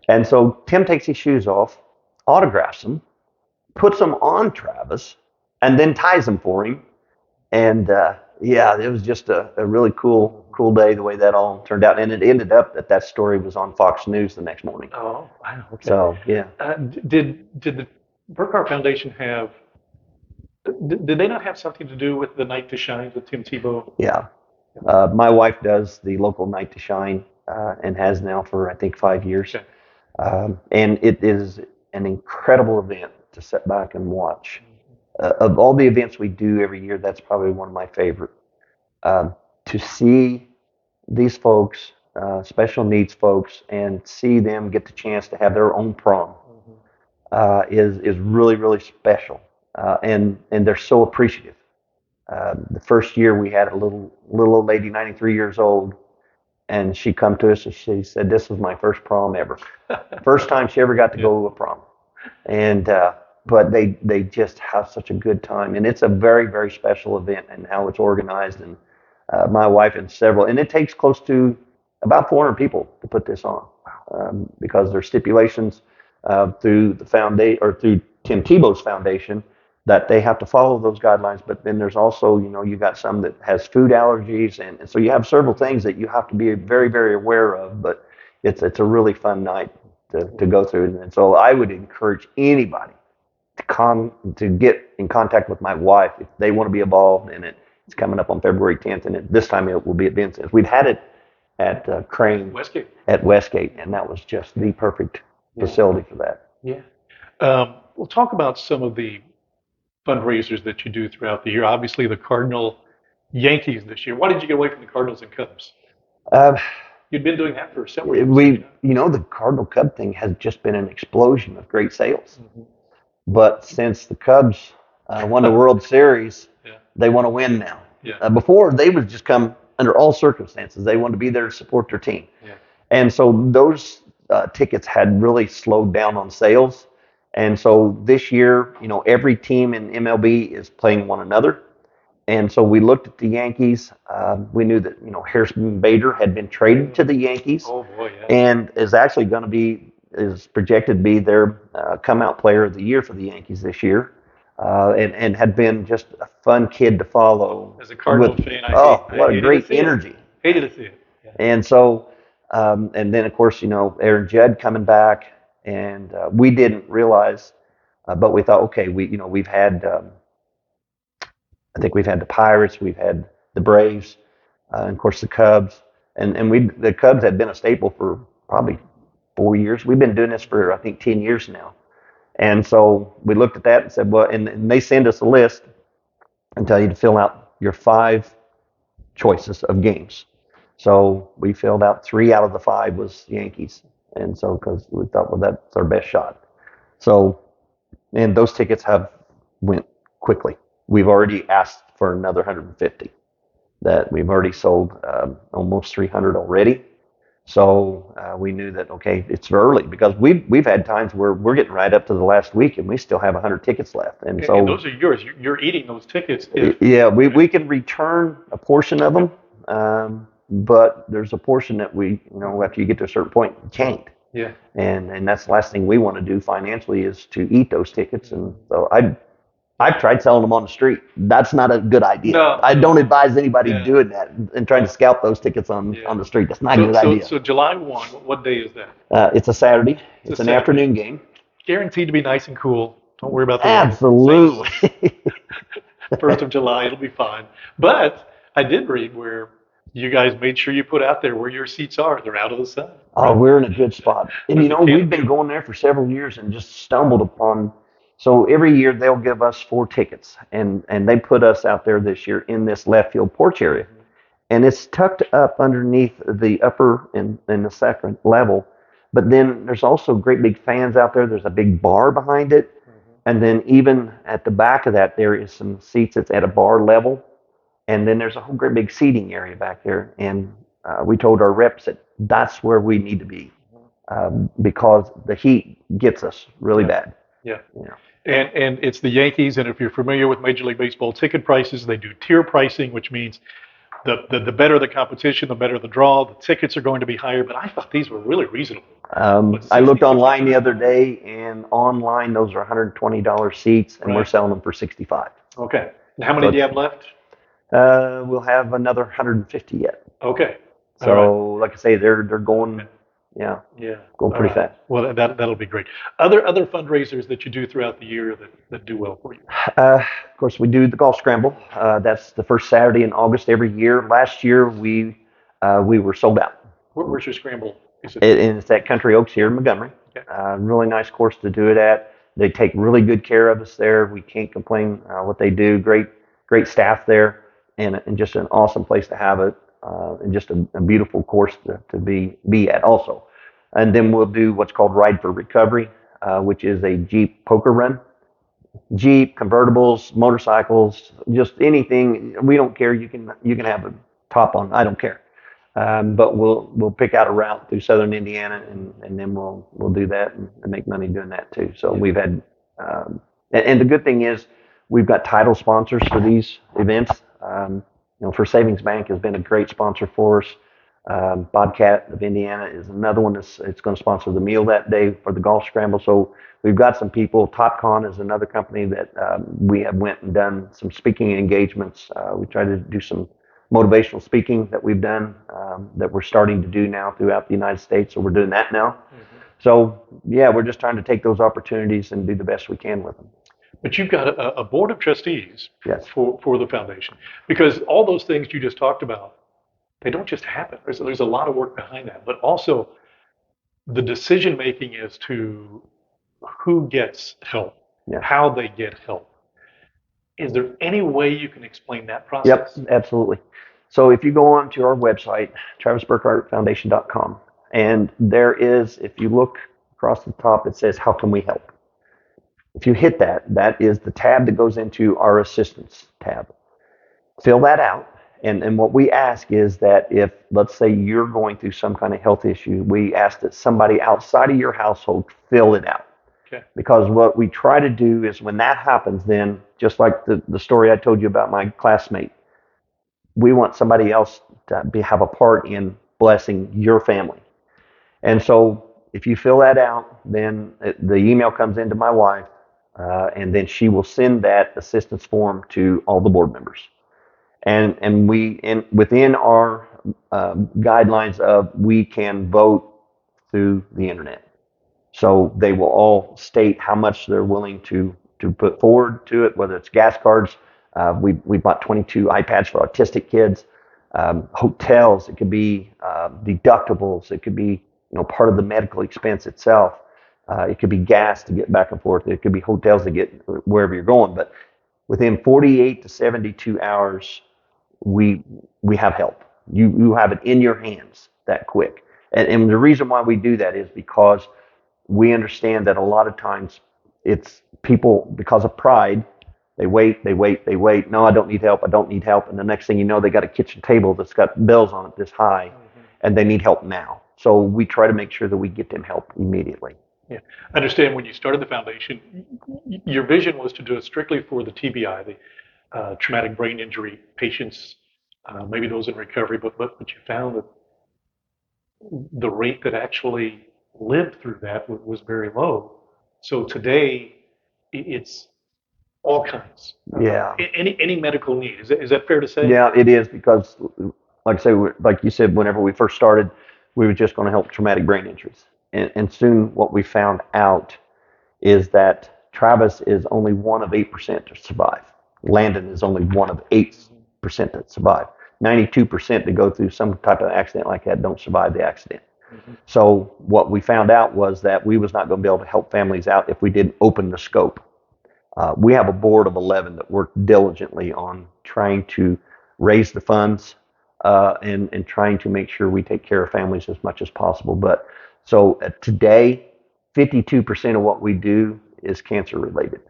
And so Tim takes his shoes off, autographs them, puts them on Travis, and then ties them for him. And it was just a really cool day the way that all turned out. And it ended up that story was on Fox News the next morning. Oh, wow. Okay. So, yeah. Did the Burkhart Foundation have, did they not have something to do with the Night to Shine with Tim Tebow? Yeah. My wife does the local Night to Shine and has now for, I think, 5 years. Okay. And it is an incredible event to sit back and watch. Of all the events we do every year, that's probably one of my favorite. To see these folks, special needs folks, and see them get the chance to have their own prom is really, really special. And they're so appreciative. The first year we had a little old lady, 93 years old, and she come to us and she said, "This was my first prom ever." First time she ever got to go to a prom. And but they just have such a good time, and it's a very, very special event and how it's organized. And my wife and it takes close to about 400 people to put this on, because there's stipulations through the foundation or through Tim Tebow's foundation that they have to follow those guidelines. But then there's also, you got some that has food allergies, and so you have several things that you have to be very, very aware of. But it's a really fun night to go through. And so I would encourage anybody to get in contact with my wife if they want to be involved in it. It's coming up on February 10th, and this time it will be at Vincent's. We'd had it at Crane at Westgate, and that was just the perfect facility for that. Yeah. We'll talk about some of the fundraisers that you do throughout the year. Obviously, the Cardinal Yankees this year. Why did you get away from the Cardinals and Cubs? You'd been doing that for several years. The Cardinal Cub thing has just been an explosion of great sales. But since the Cubs won the World Series, they want to win now. Before, they would just come under all circumstances. They wanted to be there to support their team. And so those tickets had really slowed down on sales. And so this year, every team in MLB is playing one another. And so we looked at the Yankees. We knew that Harrison Bader had been traded to the Yankees, Oh boy, yeah. and is actually going to be is projected to be their come out player of the year for the Yankees this year, and had been just a fun kid to follow. As a Cardinal With fan, I what a hated to great see it. energy. Hated to see it. Yeah. And so, and then of course, Aaron Judd coming back, and we didn't realize, but we thought, okay, we've had, I think we've had the Pirates, we've had the Braves, and of course the Cubs, and the Cubs had been a staple for probably 4 years. We've been doing this for I think 10 years now, and so we looked at that and said, well, and they send us a list and tell you to fill out your 5 choices of games. So we filled out 3 out of the 5 was Yankees, and so because we thought, well, that's our best shot. So, and those tickets have went quickly. We've already asked for another 150. That we've already sold almost 300 already. So we knew that okay, it's early because we've had times where we're getting right up to the last week and we still have 100 tickets left. And so And those are yours. You're eating those tickets. yeah, we can return a portion of them, but there's a portion that we after you get to a certain point you can't. Yeah. And that's the last thing we want to do financially is to eat those tickets. And so I've tried selling them on the street. That's not a good idea. No. I don't advise anybody Yeah. doing that and trying to scalp those tickets on the street. That's not a good idea. So July 1, what day is that? It's a Saturday. It's an Saturday. afternoon game. Guaranteed to be nice and cool. Don't worry about the weather. Absolutely. 1st of July, it'll be fine. But I did read where you guys made sure you put out there where your seats are. They're out of the sun. Oh, we're in a good spot. And There's we've been going there for several years and just stumbled upon. So every year they'll give us 4 tickets, and they put us out there this year in this left field porch area, and it's tucked up underneath the upper and the second level. But then there's also great big fans out there. There's a big bar behind it, and then even at the back of that there is some seats that's at a bar level, and then there's a whole great big seating area back there. And we told our reps that that's where we need to be because the heat gets us really bad. Yeah. Yeah. And it's the Yankees, and if you're familiar with Major League Baseball ticket prices, they do tier pricing, which means the better the competition, the better the draw. The tickets are going to be higher, but I thought these were really reasonable. I looked online the other day, and online those are $120 seats, and we're selling them for $65. Okay. And how many do you have left? We'll have another 150 yet. Okay. So, like I say, they're going, going pretty fast. Well, that'll be great. Other fundraisers that you do throughout the year that do well for you? Of course, we do the golf scramble. That's the first Saturday in August every year. Last year we were sold out. Where's your scramble? Is it? And it's at Country Oaks here in Montgomery. Okay. Really nice course to do it at. They take really good care of us there. We can't complain what they do. Great staff there, and just an awesome place to have it. And just a beautiful course to be at also. And then we'll do what's called Ride for Recovery, which is a Jeep poker run. Jeep, convertibles, motorcycles, just anything. We don't care. You can have a top on. I don't care. But we'll pick out a route through southern Indiana, and then we'll do that and make money doing that too. So we've had, and the good thing is we've got title sponsors for these events. First Savings Bank has been a great sponsor for us. Bobcat of Indiana is another one it's going to sponsor the meal that day for the golf scramble. So we've got some people. TopCon is another company that we have went and done some speaking engagements. We try to do some motivational speaking that we've done that we're starting to do now throughout the United States. So we're doing that now. So yeah, we're just trying to take those opportunities and do the best we can with them. But you've got a board of trustees Yes. for the foundation, because all those things you just talked about, they don't just happen. There's a lot of work behind that, but also the decision making as to who gets help, how they get help. Is there any way you can explain that process? Yep, absolutely. So if you go on to our website, TravisBurkhartFoundation.com, and there is, if you look across the top, it says, "How can we help?" If you hit that, that is the tab that goes into our assistance tab. Fill that out. And what we ask is that if, let's say, you're going through some kind of health issue, we ask that somebody outside of your household fill it out. Okay. Because what we try to do is when that happens, then just like the story I told you about my classmate, we want somebody else to have a part in blessing your family. And so if you fill that out, then the email comes into my wife, and then she will send that assistance form to all the board members. And within our guidelines of we can vote through the internet. So they will all state how much they're willing to put forward to it, whether it's gas cards. We bought 22 iPads for autistic kids, hotels. It could be deductibles. It could be part of the medical expense itself. It could be gas to get back and forth. It could be hotels to get wherever you're going. But within 48 to 72 hours, we we have help. You have it in your hands that quick. And the reason why we do that is because we understand that a lot of times it's people because of pride. They wait, they wait, they wait. No, I don't need help. I don't need help. And the next thing you know, they got a kitchen table that's got bills on it this high, and they need help now. So we try to make sure that we get them help immediately. Yeah. I understand when you started the foundation, your vision was to do it strictly for the TBI, the traumatic brain injury patients, maybe those in recovery, but you found that the rate that actually lived through that was very low. So today, it's all kinds. Yeah. Any medical need. Is that fair to say? Yeah, it is because, like I say, like you said, whenever we first started, we were just going to help traumatic brain injuries. And soon what we found out is that Travis is only one of 8% to survive. Landon is only one of 8% that survive. 92% to go through some type of accident like that don't survive the accident. Mm-hmm. So what we found out was that we was not going to be able to help families out if we didn't open the scope. We have a board of 11 that work diligently on trying to raise the funds and trying to make sure we take care of families as much as possible. But so today, 52% of what we do is cancer related.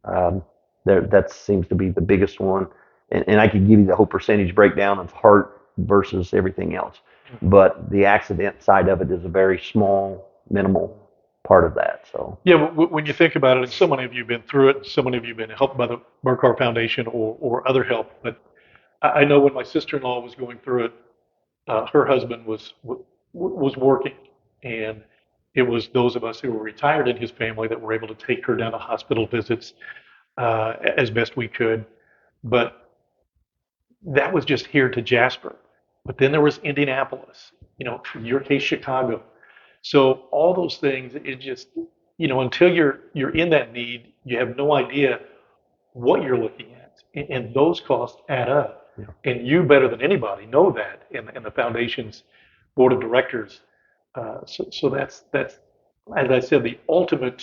That seems to be the biggest one. And I could give you the whole percentage breakdown of heart versus everything else. But the accident side of it is a very small, minimal part of that. So Yeah, when you think about it, and so many of you have been through it, and so many of you have been helped by the Burkhart Foundation or other help. But I know when my sister-in-law was going through it, her husband was working, and it was those of us who were retired in his family that were able to take her down to hospital visits as best we could. But that was just here to Jasper. But then there was Indianapolis, in your case, Chicago. So all those things, it just, until you're in that need, you have no idea what you're looking at, and those costs add up. yeah. And you better than anybody know that, and the foundation's board of directors. So that's as I said, the ultimate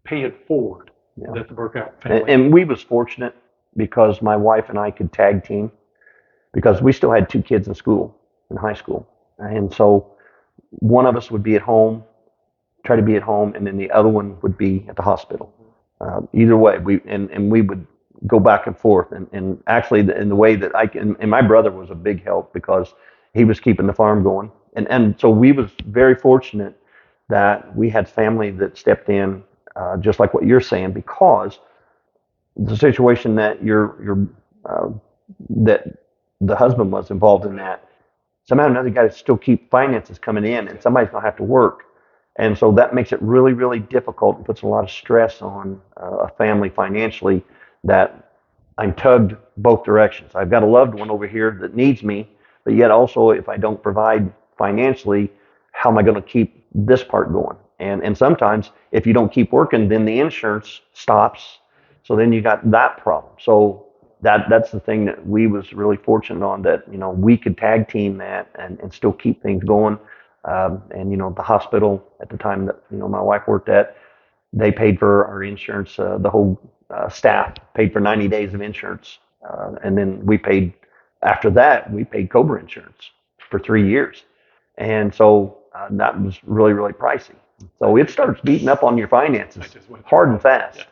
pay it forward Yeah. that the Burkhart And, family. and we was fortunate because my wife and I could tag team because we still had two kids in school, in high school. And so one of us would be at home, try to be at home, and then the other one would be at the hospital. Either way, we would go back and forth. And actually, in the way that I can, and my brother was a big help because he was keeping the farm going. And so we was very fortunate that we had family that stepped in, just like what you're saying, because the situation that that the husband was involved in that somehow or another got to still keep finances coming in and somebody's going to have to work. And so that makes it really, really difficult and puts a lot of stress on a family financially that I'm tugged both directions. I've got a loved one over here that needs me, but yet also if I don't provide financially, how am I going to keep this part going? And sometimes if you don't keep working, then the insurance stops. So then you got that problem. So that's the thing that we was really fortunate on that, we could tag team that and still keep things going. And the hospital at the time that, my wife worked at, they paid for our insurance, the whole staff paid for 90 days of insurance. And then after that, we paid Cobra insurance for 3 years. And so that was really, really pricey. So it starts beating up on your finances hard and fast.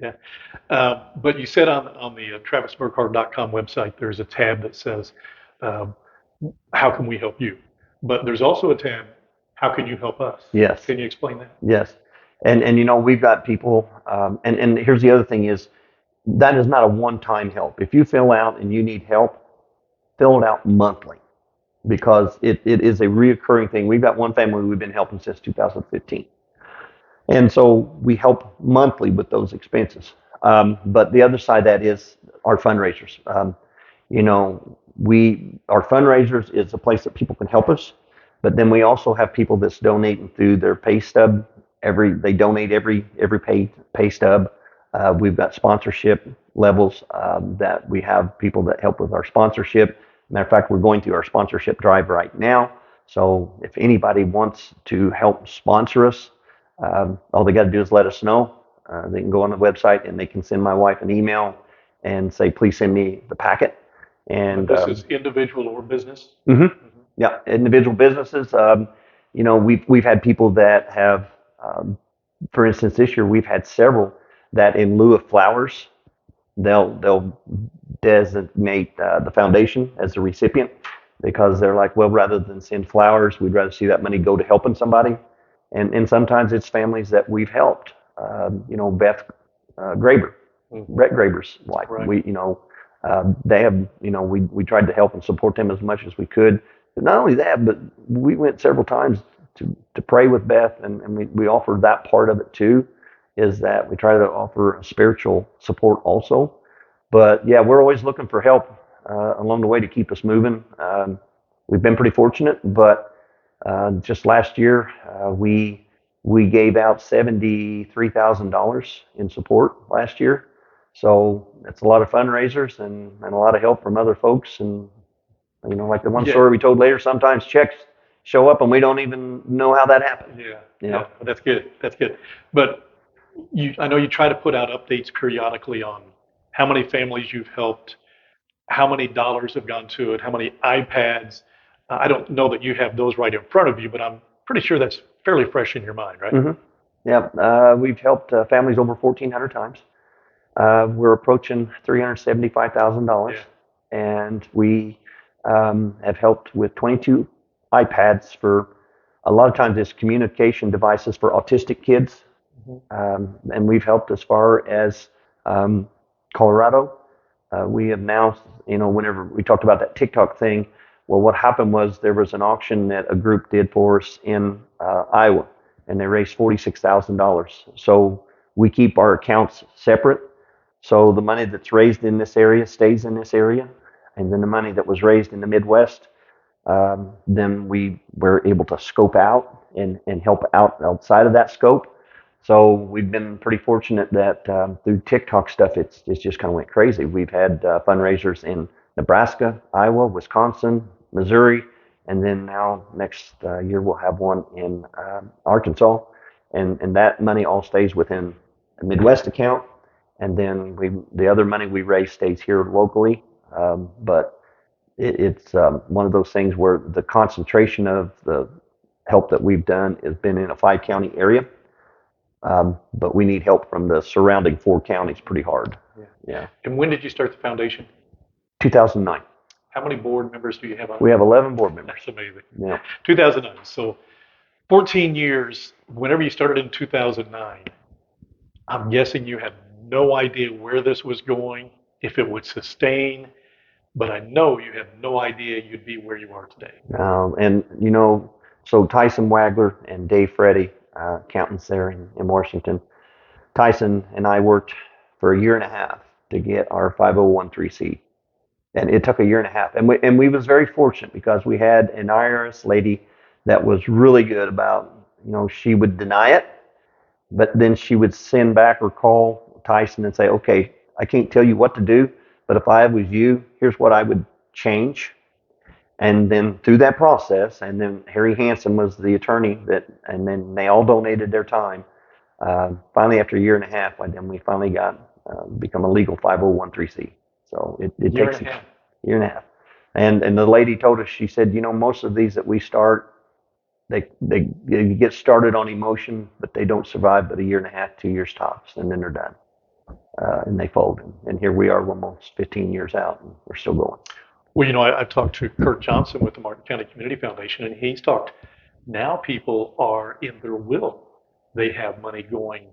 Yeah. But you said on the travisburkhart.com website, there's a tab that says, how can we help you? But there's also a tab, how can you help us? Yes. Can you explain that? Yes. And we've got people, and here's the other thing is that is not a one-time help. If you fill out and you need help, fill it out monthly because it is a reoccurring thing. We've got one family we've been helping since 2015. And so we help monthly with those expenses. But the other side of that is our fundraisers. Our fundraisers is a place that people can help us, but then we also have people that's donating through their pay stub. They donate every pay stub. We've got sponsorship levels that we have people that help with our sponsorship. Matter of fact, we're going through our sponsorship drive right now. So if anybody wants to help sponsor us, all they got to do is let us know. They can go on the website and they can send my wife an email and say, please send me the packet. And This is individual or business? yeah, individual businesses. We've had people that have, for instance, this year we've had several that in lieu of flowers, they'll designate the foundation as the recipient because they're like, well, rather than send flowers, we'd rather see that money go to helping somebody. And sometimes it's families that we've helped. Beth Graber, Brett Graber's wife. Right. They have, we tried to help and support them as much as we could. But not only that, but we went several times to pray with Beth, and we offered that part of it too, is that we try to offer spiritual support also. But yeah, we're always looking for help along the way to keep us moving. We've been pretty fortunate, but just last year we gave out $73,000 in support last year. So that's a lot of fundraisers and a lot of help from other folks. And like the one Yeah. story we told later, sometimes checks show up and we don't even know how that happened. Yeah. You know? Yeah. That's good. That's good. But I know you try to put out updates periodically on how many families you've helped, how many dollars have gone to it, how many iPads. I don't know that you have those right in front of you, but I'm pretty sure that's fairly fresh in your mind, right? Mm-hmm. Yeah, we've helped families over 1,400 times. We're approaching $375,000, Yeah. and we have helped with 22 iPads for a lot of times it's communication devices for autistic kids, and we've helped as far as Colorado. We have now, whenever we talked about that TikTok thing, well, what happened was there was an auction that a group did for us in Iowa, and they raised $46,000. So we keep our accounts separate. So the money that's raised in this area stays in this area, and then the money that was raised in the Midwest, then we were able to scope out and help out outside of that scope. So we've been pretty fortunate that through TikTok stuff, it's just kind of went crazy. We've had fundraisers in Nebraska, Iowa, Wisconsin, Missouri, and then now next year we'll have one in Arkansas, and that money all stays within a Midwest account, and then the other money we raise stays here locally. But it's one of those things where the concentration of the help that we've done has been in a 5-county area. But we need help from the surrounding 4 counties pretty hard. Yeah. Yeah. And when did you start the foundation? 2009. How many board members do you have on? We have 11 board members. That's amazing. Yeah. 2009. So 14 years. Whenever you started in 2009, I'm guessing you had no idea where this was going, if it would sustain, but I know you had no idea you'd be where you are today. And so Tyson Wagler and Dave Freddy, accountants there in Washington. Tyson and I worked for a year and a half to get our 501(c), and it took a year and a half. And we was very fortunate because we had an IRS lady that was really good about, she would deny it, but then she would send back or call Tyson and say, okay, I can't tell you what to do, but if I was you, here's what I would change. And then through that process, and then Harry Hansen was the attorney and then they all donated their time. Finally, after a year and a half, then we finally got become a legal 501(c). So it Year takes and a half. year and a half. And the lady told us, she said, most of these that we start, they get started on emotion, but they don't survive but a year and a half, 2 years tops, and then they're done. And they fold. And here we are almost 15 years out, and we're still going. Well, I've talked to Kurt Johnson with the Martin County Community Foundation, and he's talked, now people are in their will they have money going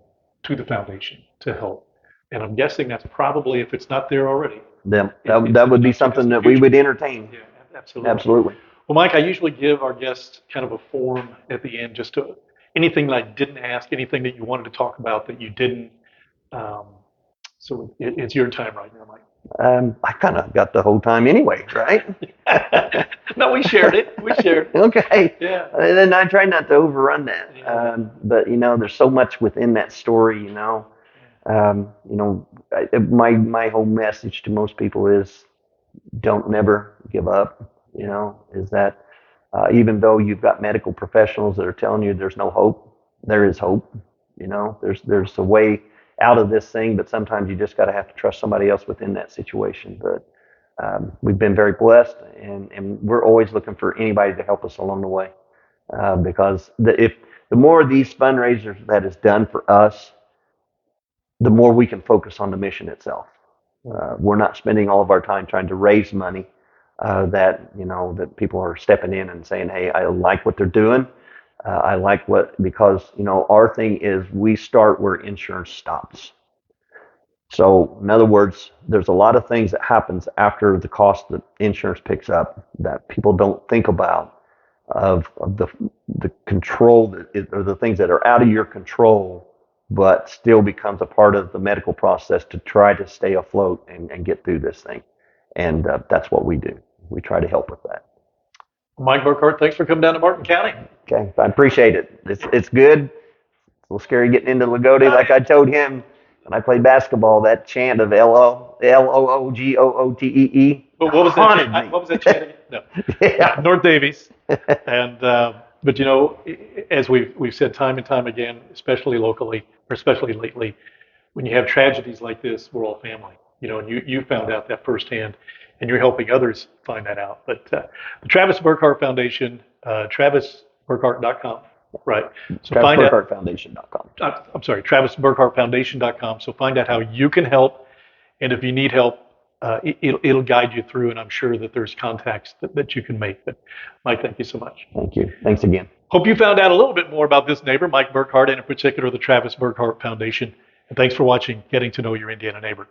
to the foundation to help. And I'm guessing that's probably, if it's not there already, it's That in the would be not too something distant that we future. would entertain. Yeah, absolutely. Absolutely. Well, Mike, I usually give our guests kind of a form at the end, just to anything that I didn't ask, anything that you wanted to talk about that you didn't. Um, so it's your time right now, Mike. I kind of got the whole time anyway, right? No, we shared it. We shared it. Okay. Yeah. And then I try not to overrun that. Yeah. But there's so much within that story. My whole message to most people is don't never give up. Is that even though you've got medical professionals that are telling you there's no hope, there is hope. There's a way out of this thing, but sometimes you just got to have to trust somebody else within that situation. But we've been very blessed, and we're always looking for anybody to help us along the way. Because if the more of these fundraisers that is done for us, the more we can focus on the mission itself. We're not spending all of our time trying to raise money that people are stepping in and saying, hey, I like what they're doing. I like because our thing is we start where insurance stops. So in other words, there's a lot of things that happens after the cost that insurance picks up that people don't think about of the control or the things that are out of your control, but still becomes a part of the medical process to try to stay afloat and get through this thing. And that's what we do. We try to help with that. Mike Burkhart, thanks for coming down to Martin County. Okay, I appreciate it. It's good. It's a little scary getting into Lagodi. Like I told him when I played basketball, that chant of LOOGOOTEE What was haunted that? me. What was that chant again? No. Yeah. North Davies. And but as we've said time and time again, especially locally, or especially lately, when you have tragedies like this, we're all family. And you found out that firsthand, and you're helping others find that out. But the Travis Burkhart Foundation, TravisBurkhart.com, right? So find out. TravisBurkhartFoundation.com. I'm sorry, TravisBurkhartFoundation.com. So find out how you can help, and if you need help, it'll guide you through, and I'm sure that there's contacts that you can make. But Mike, thank you so much. Thank you. Thanks again. Hope you found out a little bit more about this neighbor, Mike Burkhart, and in particular the Travis Burkhart Foundation. And thanks for watching Getting to Know Your Indiana Neighbor.